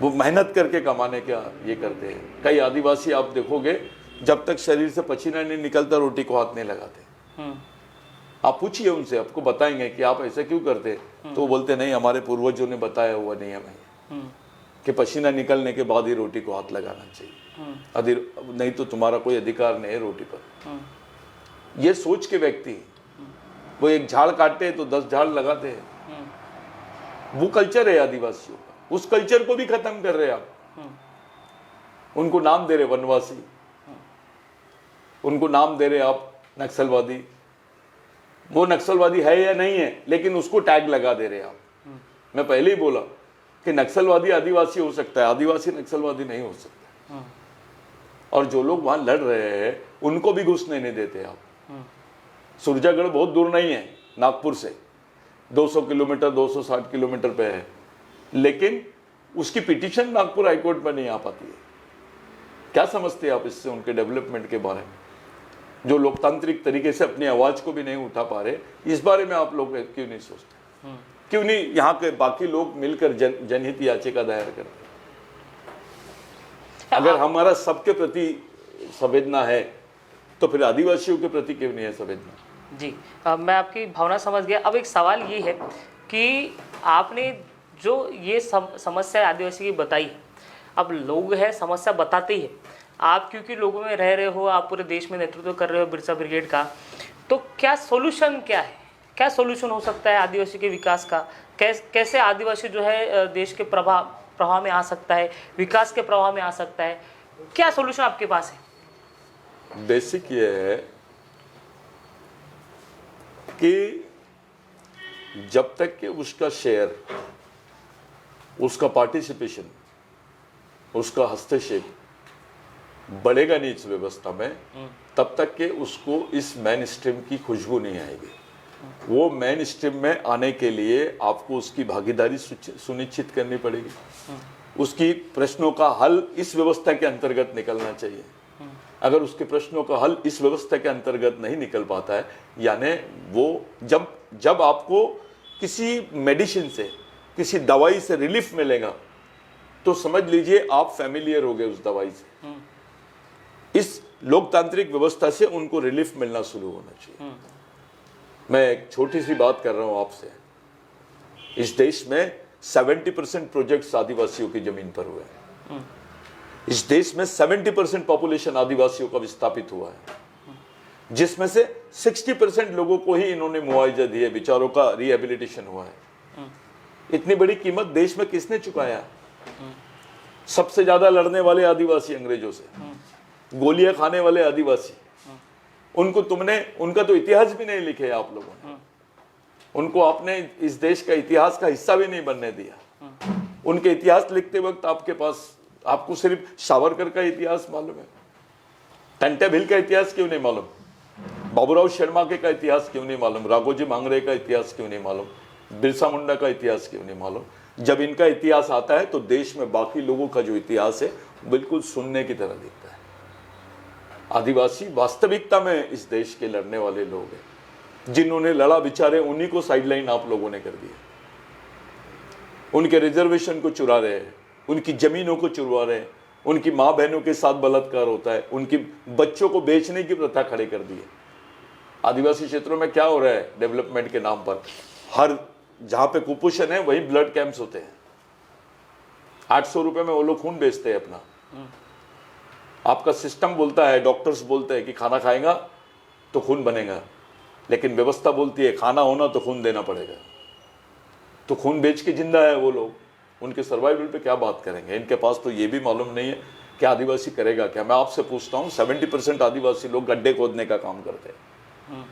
वो मेहनत करके कमाने का ये करते हैं। कई आदिवासी आप देखोगे जब तक शरीर से पसीना नहीं निकलता रोटी को हाथ नहीं लगाते। आप पूछिए उनसे, आपको बताएंगे कि आप ऐसा क्यों करते, तो वो बोलते नहीं हमारे पूर्वजों ने बताया हुआ नियम है कि पसीना निकलने के बाद ही रोटी को हाथ लगाना चाहिए, नहीं तो तुम्हारा कोई अधिकार नहीं है रोटी पर। ये सोच के व्यक्ति वो एक झाड़ काटते हैं तो 10 झाड़ लगाते हैं। वो कल्चर है आदिवासियों का, उस कल्चर को भी खत्म कर रहे हैं आप। उनको नाम दे रहे वनवासी, उनको नाम दे रहे आप नक्सलवादी। वो नक्सलवादी है या नहीं है, लेकिन उसको टैग लगा दे रहे आप। मैं पहले ही बोला कि नक्सलवादी आदिवासी हो सकता है, आदिवासी नक्सलवादी नहीं हो सकता। और जो लोग वहां लड़ रहे हैं उनको भी घुसने नहीं देते आप। सुरजागढ़ बहुत दूर नहीं है नागपुर से, 200 किलोमीटर 260 किलोमीटर पे है, लेकिन उसकी पिटीशन नागपुर हाईकोर्ट में नहीं आ पाती है। क्या समझते हैं आप इससे, उनके डेवलपमेंट के बारे में? जो लोकतांत्रिक तरीके से अपनी आवाज को भी नहीं उठा पा रहे, इस बारे में आप लोग क्यों नहीं सोचते? क्यों नहीं यहाँ के बाकी लोग मिलकर जनहित याचिका दायर करते? अगर हमारा सबके प्रति संवेदना है तो फिर आदिवासियों के प्रति क्यों नहीं है संवेदना? जी मैं आपकी भावना समझ गया। अब एक सवाल ये है कि आपने जो ये समस्या आदिवासी की बताई, अब लोग हैं समस्या बताते ही है, आप क्योंकि लोगों में रह रहे हो, आप पूरे देश में नेतृत्व कर रहे हो बिरसा ब्रिगेड का, तो क्या सोल्यूशन क्या है? क्या सोल्यूशन हो सकता है आदिवासी के विकास का? कैसे आदिवासी जो है देश के प्रभाव में आ सकता है, विकास के प्रभाव में आ सकता है? क्या सोल्यूशन आपके पास है? बेसिक ये है कि जब तक कि उसका शेयर, उसका पार्टिसिपेशन, उसका हस्तक्षेप बढ़ेगा नहीं इस व्यवस्था में, तब तक के उसको इस मेन स्ट्रीम की खुशबू नहीं आएगी। वो मेन स्ट्रीम में आने के लिए आपको उसकी भागीदारी सुनिश्चित करनी पड़ेगी। उसकी प्रश्नों का हल इस व्यवस्था के अंतर्गत निकलना चाहिए। अगर उसके प्रश्नों का हल इस व्यवस्था के अंतर्गत नहीं निकल पाता है, यानी वो जब आपको किसी मेडिसिन से, किसी दवाई से रिलीफ मिलेगा, तो समझ लीजिए आप फैमिलियर हो गए उस दवाई से। इस लोकतांत्रिक व्यवस्था से उनको रिलीफ मिलना शुरू होना चाहिए। मैं एक छोटी सी बात कर रहा हूं आपसे। इस देश में 70% प्रोजेक्ट्स आदिवासियों की जमीन पर हुए हैं। इस देश में 70% पॉपुलेशन आदिवासियों का विस्थापित हुआ है, जिसमें से 60% लोगों को ही इन्होंने मुआवजा दिए, बेचारों का रिहेबिलिटेशन हुआ है। इतनी बड़ी कीमत देश में किसने चुकाया? सबसे ज्यादा लड़ने वाले आदिवासी अंग्रेजों से, गोलियां खाने वाले आदिवासी, उनका तो इतिहास भी नहीं लिखे आप लोगों ने। उनको आपने इस देश का इतिहास का हिस्सा भी नहीं बनने दिया। उनके इतिहास लिखते वक्त आपको सिर्फ सावरकर का इतिहास मालूम है, टंटे भिल का इतिहास क्यों नहीं मालूम, बाबूराव शर्मा का इतिहास क्यों नहीं मालूम, राघोजी भांगरे का इतिहास क्यों नहीं मालूम, बिरसा मुंडा का इतिहास क्यों नहीं मालूम। जब इनका इतिहास आता है तो देश में बाकी लोगों का जो इतिहास है बिल्कुल सुनने की तरह दिखता है। आदिवासी वास्तविकता में इस देश के लड़ने वाले लोग हैं। जिन्होंने लड़ा बेचारे उन्हीं को साइडलाइन आप लोगों ने कर दिया। उनके रिजर्वेशन को चुरा रहे हैं, उनकी जमीनों को चुरा रहे हैं, उनकी माँ बहनों के साथ बलात्कार होता है, उनकी बच्चों को बेचने की प्रथा खड़ी कर दी है। आदिवासी क्षेत्रों में क्या हो रहा है डेवलपमेंट के नाम पर, हर जहां पे कुपोषण है वहीं ब्लड कैंप्स होते हैं। 800 रुपए में वो लोग खून बेचते हैं अपना। आपका सिस्टम बोलता है, डॉक्टर्स बोलते हैं कि खाना खाएगा तो खून बनेगा, लेकिन व्यवस्था बोलती है खाना होना तो खून देना पड़ेगा। तो खून बेच के जिंदा है वो लोग, उनके सर्वाइवल पे क्या बात करेंगे। इनके पास तो ये भी मालूम नहीं है कि आदिवासी करेगा क्या। मैं आपसे पूछता हूँ, 70% आदिवासी लोग गड्ढे खोदने का काम करते हैं।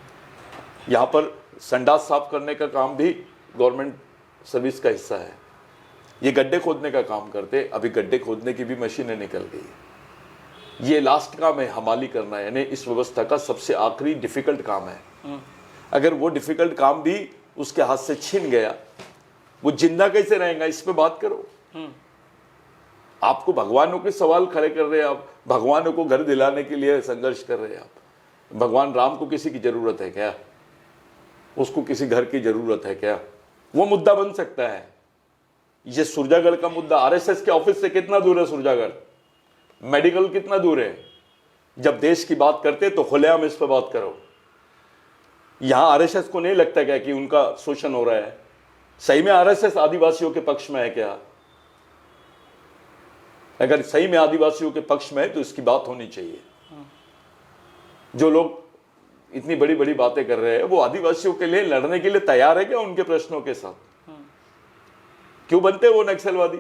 यहाँ पर संडास साफ करने का काम भी गवर्नमेंट सर्विस का हिस्सा है। ये गड्ढे खोदने का काम करते, अभी गड्ढे खोदने की भी मशीनें निकल गई है। ये लास्ट काम है, हमाली करना है, यानी इस व्यवस्था का सबसे आखिरी डिफिकल्ट काम है। अगर वो डिफिकल्ट काम भी उसके हाथ से छीन गया, वो जिंदा कैसे रहेगा, इस पे बात करो। आपको भगवानों के सवाल खड़े कर रहे हैं आप, भगवानों को घर दिलाने के लिए संघर्ष कर रहे हैं आप। भगवान राम को किसी की जरूरत है क्या? उसको किसी घर की जरूरत है क्या? वो मुद्दा बन सकता है। ये सुरजागढ़ का मुद्दा आरएसएस के ऑफिस से कितना दूर है? सुरजागढ़ मेडिकल कितना दूर है? जब देश की बात करते तो खुलेआम इस पर बात करो। यहां आरएसएस को नहीं लगता क्या कि उनका शोषण हो रहा है? सही में आरएसएस आदिवासियों के पक्ष में है क्या? अगर सही में आदिवासियों के पक्ष में है तो इसकी बात होनी चाहिए। जो लोग इतनी बड़ी बड़ी बातें कर रहे हैं वो आदिवासियों के लिए लड़ने के लिए तैयार है क्या? उनके प्रश्नों के साथ क्यों बनते वो नक्सलवादी?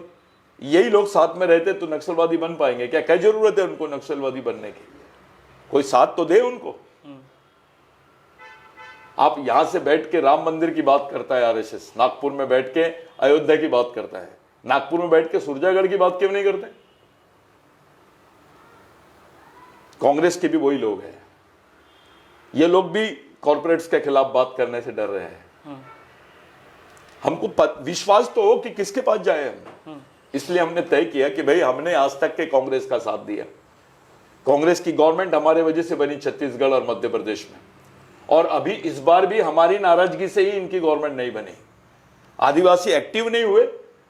यही लोग साथ में रहते तो नक्सलवादी बन पाएंगे क्या? क्या जरूरत है उनको नक्सलवादी बनने की? कोई साथ तो दे उनको। आप यहां से बैठ के राम मंदिर की बात करता है आरएसएस, नागपुर में बैठ के अयोध्या की बात करता है, नागपुर में बैठ के सुरजागढ़ की बात क्यों नहीं करते? कांग्रेस के भी वही लोग हैं। ये लोग भी कॉर्पोरेट्स के खिलाफ बात करने से डर रहे हैं। हमको विश्वास तो हो कि किसके पास जाए हम, इसलिए हमने तय किया कि भाई हमने आज तक के कांग्रेस का साथ दिया। कांग्रेस की गवर्नमेंट हमारे वजह से बनी छत्तीसगढ़ और मध्य प्रदेश में, और अभी इस बार भी हमारी नाराजगी से ही इनकी गवर्नमेंट नहीं बनी। आदिवासी एक्टिव नहीं हुए,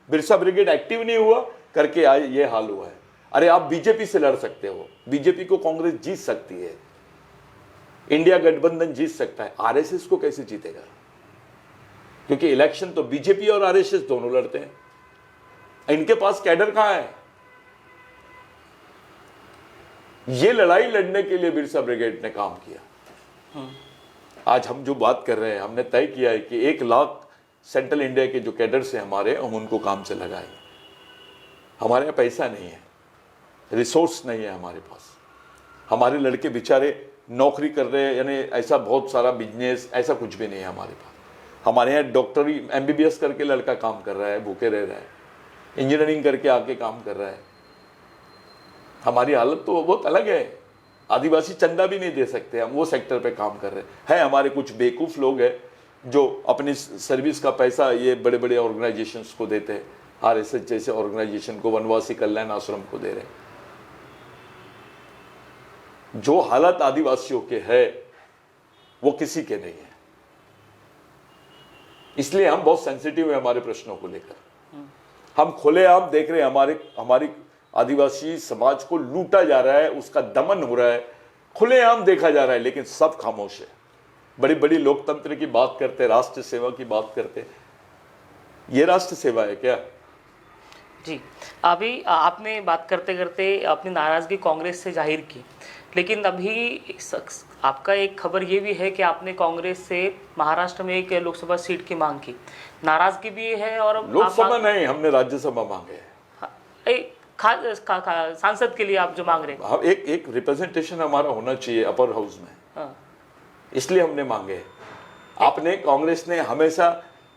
बिरसा ब्रिगेड एक्टिव नहीं हुआ करके आज ये हाल हुआ है। अरे आप बीजेपी से लड़ सकते हो, बीजेपी को कांग्रेस जीत सकती है, इंडिया गठबंधन जीत सकता है, आरएसएस को कैसे जीतेगा? क्योंकि इलेक्शन तो बीजेपी और आरएसएस दोनों लड़ते हैं। इनके पास कैडर कहां है? ये लड़ाई लड़ने के लिए बिरसा ब्रिगेड ने काम किया। आज हम जो बात कर रहे हैं, हमने तय किया है कि 1 लाख सेंट्रल इंडिया के जो कैडर्स हैं हमारे, हम उनको काम से लगाएंगे। हमारे यहाँ पैसा नहीं है, रिसोर्स नहीं है हमारे पास। हमारे लड़के बेचारे नौकरी कर रहे हैं, यानी ऐसा बहुत सारा बिजनेस ऐसा कुछ भी नहीं है हमारे पास। हमारे यहाँ डॉक्टरी एमबीबीएस करके लड़का काम कर रहा है, भूखे रह रहा है, इंजीनियरिंग करके आके काम कर रहा है। हमारी हालत तो बहुत अलग है। आदिवासी चंदा भी नहीं दे सकते, हम वो सेक्टर पे काम कर रहे हैं। हमारे कुछ बेवकूफ़ लोग हैं जो अपनी सर्विस का पैसा ये बड़े बड़े ऑर्गेनाइजेशंस को देते हैं, आरएसएस जैसे ऑर्गेनाइजेशन को, वनवासी कल्याण आश्रम को दे रहे हैं। जो हालत आदिवासियों के है वो किसी के नहीं है। इसलिए हम बहुत सेंसिटिव है हमारे प्रश्नों को लेकर। हम खुलेआम देख रहे हैं हमारी आदिवासी समाज को लूटा जा रहा है, उसका दमन हो रहा है, खुलेआम देखा जा रहा है, लेकिन सब खामोश है। बड़ी बड़ी लोकतंत्र की बात करते, राष्ट्र सेवा की बात करते, ये राष्ट्र सेवा है क्या? जी, अभी आपने बात करते करते अपनी नाराजगी कांग्रेस से जाहिर की, लेकिन अभी आपका एक खबर ये भी है कि आपने कांग्रेस से महाराष्ट्र में एक लोकसभा सीट की मांग की। नाराजगी भी है और लोकसभा नहीं, हमने राज्यसभा मांगे है। सांसद के लिए आप जो मांग रहे हैं, एक रिप्रेजेंटेशन हमारा होना चाहिए अपर हाउस में। हाँ। इसलिए हमने मांगे। आपने, कांग्रेस ने हमेशा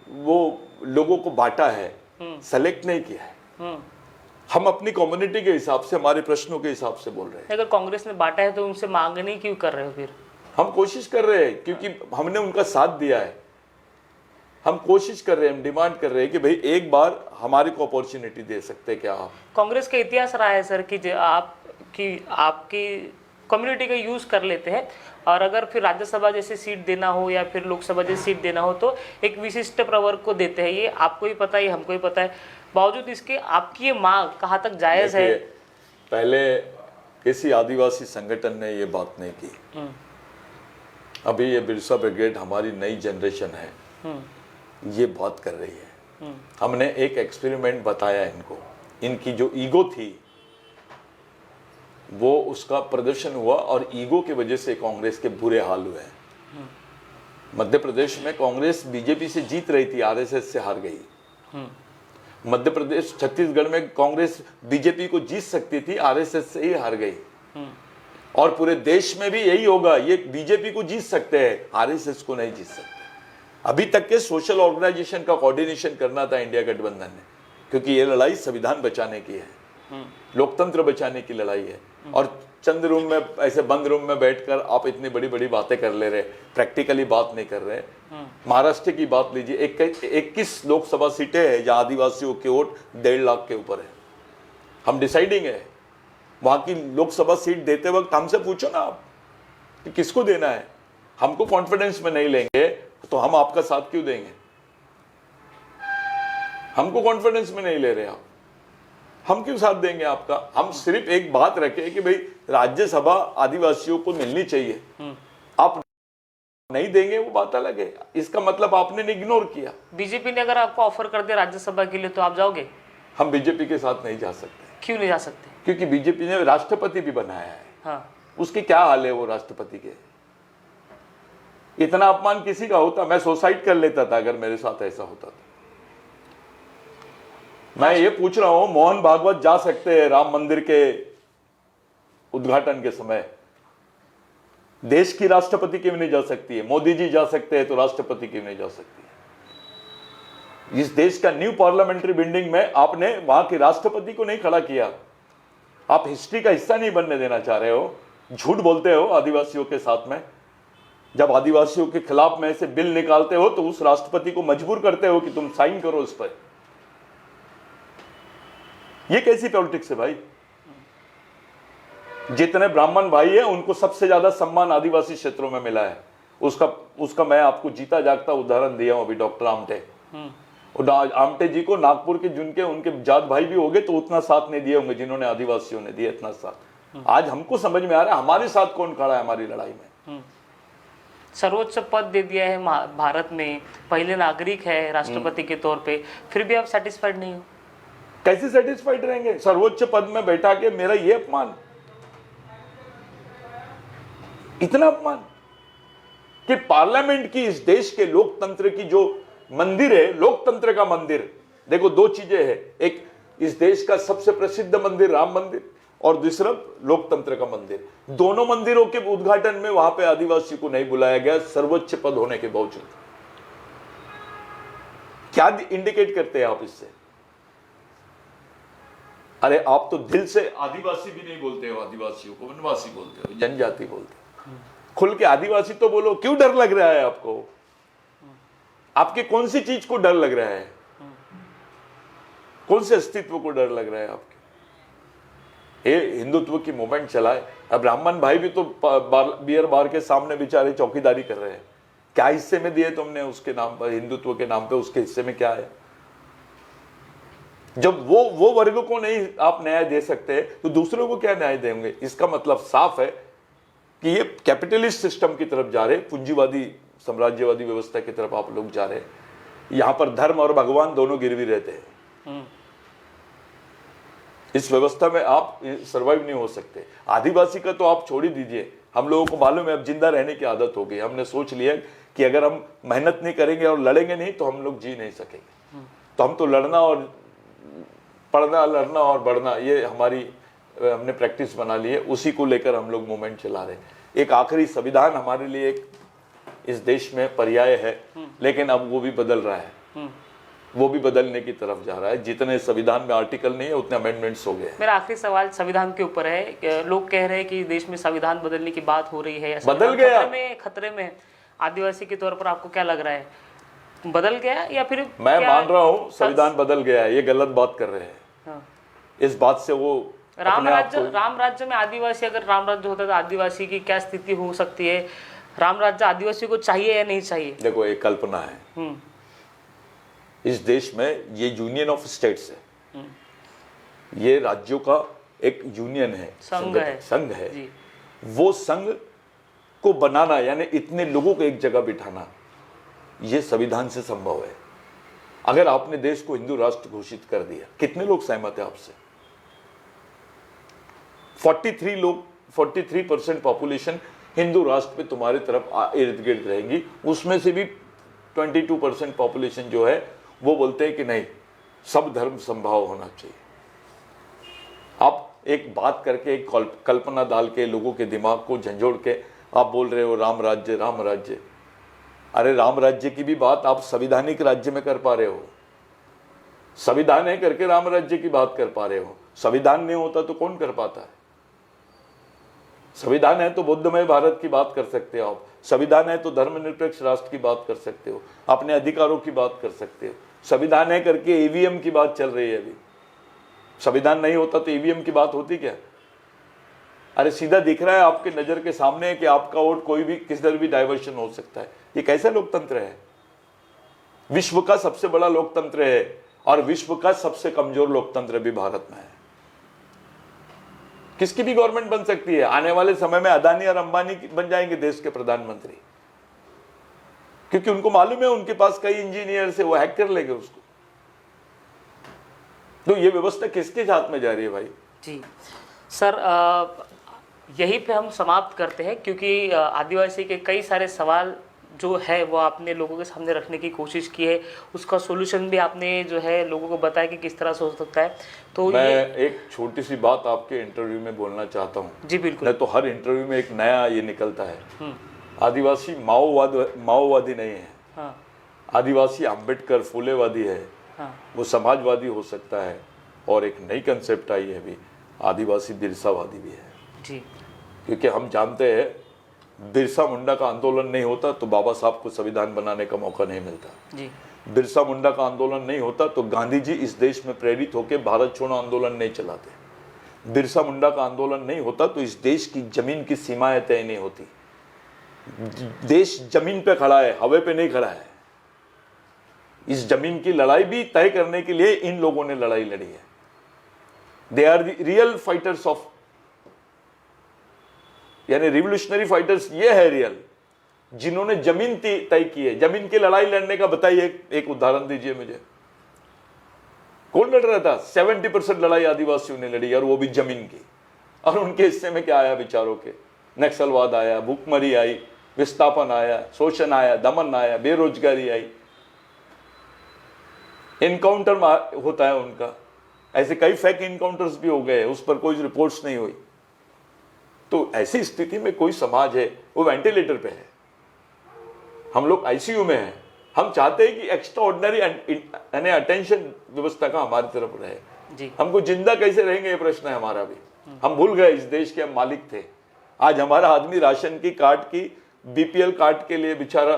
वो लोगों को बांटा है, सेलेक्ट नहीं किया है। हम अपनी कम्युनिटी के हिसाब से, हमारे प्रश्नों के हिसाब से बोल रहे हैं। अगर कांग्रेस ने बांटा है तो उनसे मांग नहीं क्यों कर रहे हो फिर? हम कोशिश कर रहे हैं, क्योंकि हमने उनका साथ दिया है। हम कोशिश कर रहे हैं, हम डिमांड कर रहे हैं कि भाई एक बार हमारे को अपॉर्चुनिटी दे सकते हैं क्या आप? कांग्रेस का इतिहास रहा है सर कि आपकी कम्युनिटी का यूज कर लेते हैं, और अगर फिर राज्यसभा जैसे सीट देना हो या फिर लोकसभा जैसी सीट देना हो तो एक विशिष्ट प्रवर्ग को देते हैं। ये आपको ही पता है, हमको ही पता है। बावजूद इसके आपकी ये मांग कहाँ तक जायज है? पहले किसी आदिवासी संगठन ने ये बात नहीं की। अभी ये बिरसा ब्रिगेड, हमारी नई जनरेशन है, ये बात कर रही है। हमने एक एक्सपेरिमेंट बताया इनको, इनकी जो ईगो थी वो उसका प्रदर्शन हुआ, और ईगो की वजह से कांग्रेस के बुरे हाल हुए हैं। मध्य प्रदेश में कांग्रेस बीजेपी से जीत रही थी, आरएसएस से हार गई। मध्य प्रदेश, छत्तीसगढ़ में कांग्रेस बीजेपी को जीत सकती थी, आरएसएस से ही हार गई। और पूरे देश में भी यही होगा, ये बीजेपी को जीत सकते हैं, आरएसएस को नहीं जीत सकते। अभी तक के सोशल ऑर्गेनाइजेशन का कोऑर्डिनेशन करना था इंडिया गठबंधन ने, क्योंकि ये लड़ाई संविधान बचाने की है, लोकतंत्र बचाने की लड़ाई है। और चंद रूम में, ऐसे बंद रूम में बैठकर आप इतनी बड़ी बड़ी बातें कर ले रहे, प्रैक्टिकली बात नहीं कर रहे। महाराष्ट्र की बात लीजिए, 21 लोकसभा सीटें हैं जहां आदिवासियों के वोट 1.5 लाख के ऊपर है। हम डिसाइडिंग है, वहां की लोकसभा सीट देते वक्त हमसे पूछो ना आप कि किसको देना है। हमको कॉन्फिडेंस में नहीं लेंगे तो हम आपका साथ क्यों देंगे? हमको कॉन्फिडेंस में नहीं ले रहे आप, हम क्यों साथ देंगे आपका? हम सिर्फ एक बात रखें कि भाई राज्यसभा आदिवासियों को मिलनी चाहिए। आप नहीं देंगे वो बात अलग है, इसका मतलब आपने इग्नोर किया। बीजेपी ने अगर आपको ऑफर कर दिया राज्यसभा के लिए तो आप जाओगे? हम बीजेपी के साथ नहीं जा सकते। क्यों नहीं जा सकते? क्योंकि बीजेपी ने राष्ट्रपति भी बनाया है। हाँ। उसके क्या हाल है वो राष्ट्रपति के? इतना अपमान किसी का होता, मैं सुसाइड कर लेता था अगर मेरे साथ ऐसा होता था। मैं ये पूछ रहा हूं, मोहन भागवत जा सकते हैं राम मंदिर के उद्घाटन के समय, देश की राष्ट्रपति क्यों नहीं जा सकती है? मोदी जी जा सकते हैं तो राष्ट्रपति क्यों नहीं जा सकती है? इस देश का न्यू पार्लियामेंट्री बिल्डिंग में आपने वहां के राष्ट्रपति को नहीं खड़ा किया। आप हिस्ट्री का हिस्सा नहीं बनने देना चाह रहे हो, झूठ बोलते हो आदिवासियों के साथ में। जब आदिवासियों के खिलाफ में से बिल निकालते हो तो उस राष्ट्रपति को मजबूर करते हो कि तुम साइन करो इस पर। ये कैसी पॉलिटिक्स है भाई? जितने ब्राह्मण भाई है उनको सबसे ज्यादा सम्मान आदिवासी क्षेत्रों में मिला है। उसका मैं आपको जीता जागता उदाहरण दिया हूं अभी, डॉक्टर आमटे। आमटे जी को नागपुर के जिनके उनके जात भाई भी होंगे तो उतना साथ नहीं दिए होंगे जिन्होंने आदिवासियों ने दिया इतना साथ। आज हमको समझ में आ रहा है हमारे साथ कौन खड़ा है हमारी लड़ाई में। सर्वोच्च पद दे दिया है भारत में, पहले नागरिक है राष्ट्रपति के तौर पे, फिर भी आप सेटिस्फाइड नहीं हो? कैसे सेटिस्फाइड रहेंगे? सर्वोच्च पद में बैठा के मेरा ये अपमान, इतना अपमान कि पार्लियामेंट की, इस देश के लोकतंत्र की जो मंदिर है, लोकतंत्र का मंदिर। देखो दो चीजें हैं, एक इस देश का सबसे प्रसिद्ध मंदिर राम मंदिर और दूसरा लोकतंत्र का मंदिर। दोनों मंदिरों के उद्घाटन में वहां पे आदिवासी को नहीं बुलाया गया, सर्वोच्च पद होने के बावजूद। क्या इंडिकेट करते हैं आप इससे? अरे आप तो दिल से आदिवासी भी नहीं बोलते हो, आदिवासियों को वनवासी बोलते हो, जनजाति बोलते हो। खुल के आदिवासी तो बोलो। क्यों डर लग रहा है आपको? आपके कौन सी चीज को डर लग रहा है? कौन से अस्तित्व को डर लग रहा है आपके? ये हिंदुत्व की मूवमेंट चलाए। अब ब्राह्मण भाई भी तो बियर बार के सामने बेचारे चौकीदारी कर रहे हैं। क्या हिस्से में दिए तुमने उसके नाम पर, हिंदुत्व के नाम पे उसके हिस्से में क्या है? जब वो वर्ग को नहीं आप न्याय दे सकते तो दूसरों को क्या न्याय देंगे? इसका मतलब साफ है कि ये कैपिटलिस्ट सिस्टम की तरफ जा रहे, पूंजीवादी साम्राज्यवादी व्यवस्था की तरफ आप लोग जा रहे हैं। यहां पर धर्म और भगवान दोनों गिरवी रहते हैं। इस व्यवस्था में आप सर्वाइव नहीं हो सकते। आदिवासी का तो आप छोड़ ही दीजिए, हम लोगों को मालूम है अब जिंदा रहने की आदत हो गई। हमने सोच लिया कि अगर हम मेहनत नहीं करेंगे और लड़ेंगे नहीं तो हम लोग जी नहीं सकेंगे। तो हम तो लड़ना और पढ़ना, लड़ना और बढ़ना, ये हमने प्रैक्टिस बना ली है। उसी को लेकर हम लोग मूवमेंट चला रहे हैं। एक आखिरी संविधान हमारे लिए एक इस देश में पर्याय है, लेकिन अब वो भी बदल रहा है, वो भी बदलने की तरफ जा रहा है। जितने संविधान में आर्टिकल नहीं है उतने अमेंडमेंट्स हो गए। मेरा आखिरी सवाल संविधान के ऊपर है। लोग कह रहे हैं कि देश में संविधान बदलने की बात हो रही है, बदल गया, खतरे में आदिवासी के तौर पर आपको क्या लग रहा है, बदल गया या फिर? मैं मान रहा हूँ संविधान बदल गया है, ये गलत बात कर रहे हैं। हाँ। इस बात से वो राम राज्य में आदिवासी, अगर राम राज्य होता तो आदिवासी की क्या स्थिति हो सकती है? राम राज्य आदिवासी को चाहिए या नहीं चाहिए? देखो, एक कल्पना है, इस देश में ये यूनियन ऑफ स्टेट्स है, ये राज्यों का एक यूनियन है, संघ है। वो संघ को बनाना यानी इतने लोगों को एक जगह बिठाना, ये संविधान से संभव है। अगर आपने देश को हिंदू राष्ट्र घोषित कर दिया, कितने लोग सहमत है आपसे? 43% पॉपुलेशन हिंदू राष्ट्र पे तुम्हारी तरफ इर्द गिर्द रहेंगी, उसमें से भी 22% पॉपुलेशन जो है वो बोलते हैं कि नहीं, सब धर्म संभाव होना चाहिए। आप एक बात करके, एक कल्पना डाल के, लोगों के दिमाग को झंझोड़ के आप बोल रहे हो राम राज्य, राम राज्य। अरे राम राज्य की भी बात आप संविधानिक राज्य में कर पा रहे हो, संविधान है करके राम राज्य की बात कर पा रहे हो। संविधान नहीं होता तो कौन कर पाता है? संविधान है तो बौद्धमय भारत की बात कर सकते हो आप, संविधान है तो धर्मनिरपेक्ष राष्ट्र की बात कर सकते हो, अपने अधिकारों की बात कर सकते हो। संविधान है करके ईवीएम की बात चल रही है अभी। संविधान नहीं होता तो ईवीएम की बात होती क्या? अरे सीधा दिख रहा है आपके नजर के सामने कि आपका वोट कोई भी किधर भी डाइवर्शन हो सकता है। ये कैसा लोकतंत्र है? विश्व का सबसे बड़ा लोकतंत्र है और विश्व का सबसे कमजोर लोकतंत्र भी भारत में है। किसकी भी गवर्नमेंट बन सकती है, आने वाले समय में अदानी और अंबानी बन जाएंगे देश के प्रधानमंत्री, क्योंकि उनको मालूम है उनके पास कई इंजीनियर से वो हैक कर लेंगे उसको। तो ये व्यवस्था किसके हाथ में जा रही है भाई? जी सर, यहीं पे हम समाप्त करते हैं, क्योंकि आदिवासी के कई सारे सवाल जो है वो आपने लोगों के सामने रखने की कोशिश की है, उसका सॉल्यूशन भी आपने जो है लोगों को बताया कि किस तरह से हो सकता है। तो मैं एक छोटी सी बात आपके इंटरव्यू में बोलना चाहता हूँ। जी बिल्कुल। नहीं तो हर इंटरव्यू में एक नया ये निकलता है। आदिवासी माओवादी नहीं है। हाँ। आदिवासी अम्बेडकर फुलेवादी है। हाँ। वो समाजवादी हो सकता है। और एक नई कंसेप्ट आई है अभी, आदिवासी बिरसावादी भी है। जी। क्योंकि हम जानते हैं बिरसा मुंडा का आंदोलन नहीं होता तो बाबा साहब को संविधान बनाने का मौका नहीं मिलता। जी। बिरसा मुंडा का आंदोलन नहीं होता तो गांधी जी इस देश में प्रेरित होकर भारत छोड़ो आंदोलन नहीं चलाते। बिरसा मुंडा का आंदोलन नहीं होता तो इस देश की जमीन की सीमाएं तय नहीं होती। देश जमीन पे खड़ा है, हवा पे नहीं खड़ा है। इस जमीन की लड़ाई भी तय करने के लिए इन लोगों ने लड़ाई लड़ी है। They are the real fighters of, यानी रिवोल्यूशनरी फाइटर्स ये है रियल, जिन्होंने जमीन तय की है। जमीन की लड़ाई लड़ने का बताइए, एक उदाहरण दीजिए मुझे। कौन लड़ रहा था? 70% लड़ाई आदिवासियों ने लड़ी, और वो भी जमीन की। और उनके हिस्से में क्या आया बेचारों के? नक्सलवाद आया, भूखमरी आई, विस्थापन आया, शोषण आया, दमन आया, बेरोजगारी आई, इनकाउंटर होता है उनका। ऐसे कई फेक इनकाउंटर्स भी हो गए, उस पर कोई रिपोर्ट्स नहीं हुई। तो ऐसी स्थिति में कोई समाज है वो वेंटिलेटर पे है, हम लोग आईसीयू में हैं। हम चाहते हैं कि एक्स्ट्रा ऑर्डिनरी यानी अटेंशन व्यवस्था का हमारी तरफ रहे जी। हमको जिंदा कैसे रहेंगे ये प्रश्न है हमारा भी। हम भूल गए इस देश के हम मालिक थे। आज हमारा आदमी राशन की कार्ड की बीपीएल कार्ड के लिए बेचारा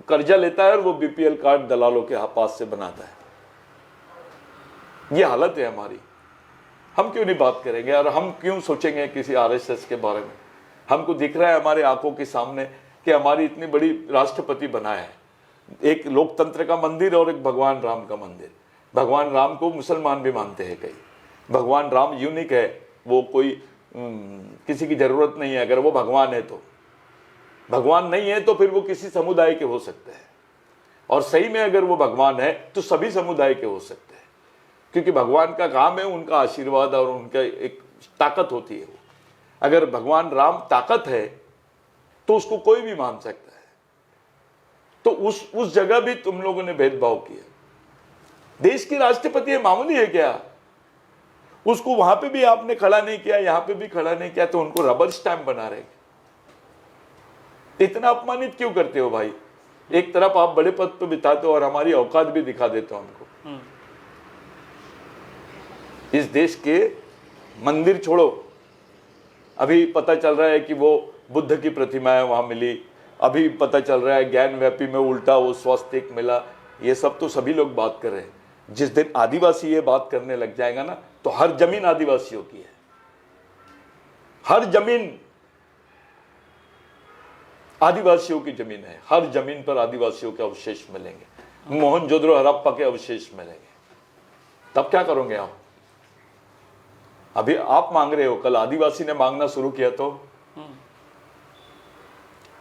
कर्जा लेता है और वो बीपीएल कार्ड दलालों के पास से बनाता है। ये हालत है हमारी। हम क्यों नहीं बात करेंगे और हम क्यों सोचेंगे किसी आरएसएस के बारे में? हमको दिख रहा है हमारे आंखों के सामने कि हमारी इतनी बड़ी राष्ट्रपति बना है, एक लोकतंत्र का मंदिर और एक भगवान राम का मंदिर। भगवान राम को मुसलमान भी मानते हैं कई। भगवान राम यूनिक है, वो कोई किसी की जरूरत नहीं है। अगर वो भगवान है तो, भगवान नहीं है तो फिर वो किसी समुदाय के हो सकते हैं। और सही में अगर वो भगवान है तो सभी समुदाय के हो सकते हैं, क्योंकि भगवान का काम है उनका आशीर्वाद और उनका एक ताकत होती है। अगर भगवान राम ताकत है तो उसको कोई भी मान सकता है। तो उस जगह भी तुम लोगों ने भेदभाव किया। देश की राष्ट्रपति है, मामूली है क्या? उसको वहां पे भी आपने खड़ा नहीं किया, यहां पे भी खड़ा नहीं किया, तो उनको रबर स्टैंप बना रहे। इतना अपमानित क्यों करते हो भाई? एक तरफ आप बड़े पद पे बिताते हो और हमारी औकात भी दिखा देते हो हमको। इस देश के मंदिर छोड़ो, अभी पता चल रहा है कि वो बुद्ध की प्रतिमाएं वहां मिली, अभी पता चल रहा है ज्ञान व्यापी में उल्टा वो स्वास्तिक मिला, ये सब तो सभी लोग बात कर रहे हैं। जिस दिन आदिवासी ये बात करने लग जाएगा ना, तो हर जमीन आदिवासियों की है, हर जमीन आदिवासियों की जमीन है, हर जमीन पर आदिवासियों के अवशेष मिलेंगे, मोहनजोदड़ो हड़प्पा के अवशेष मिलेंगे। तब क्या करोगे आप? अभी आप मांग रहे हो, कल आदिवासी ने मांगना शुरू किया तो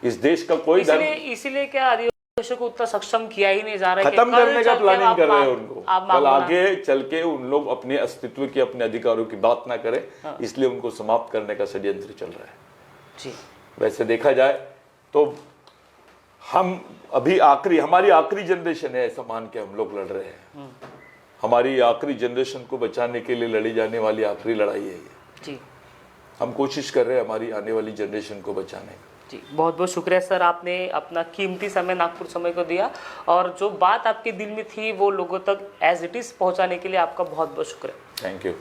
इस देश का कोई इसीलिए क्या आदिवासियों को उतना सक्षम किया ही नहीं जा रहा है, खत्म करने का प्लानिंग कर रहे हैं उनको। आप कल आगे चल के उन लोग अपने अस्तित्व की, अपने अधिकारों की बात ना करें, इसलिए उनको समाप्त करने का षड्यंत्र चल रहा है जी। वैसे देखा जाए तो हम अभी हमारी आखिरी जनरेशन है, ऐसा मान के हम लोग लड़ रहे हैं। हमारी आखिरी जनरेशन को बचाने के लिए लड़ी जाने वाली आखिरी लड़ाई है ये जी। हम कोशिश कर रहे हैं हमारी आने वाली जनरेशन को बचाने की। जी, बहुत बहुत शुक्रिया सर, आपने अपना कीमती समय नागपुर समय को दिया और जो बात आपके दिल में थी वो लोगों तक एज इट इज़ पहुंचाने के लिए आपका बहुत बहुत शुक्रिया। Thank you.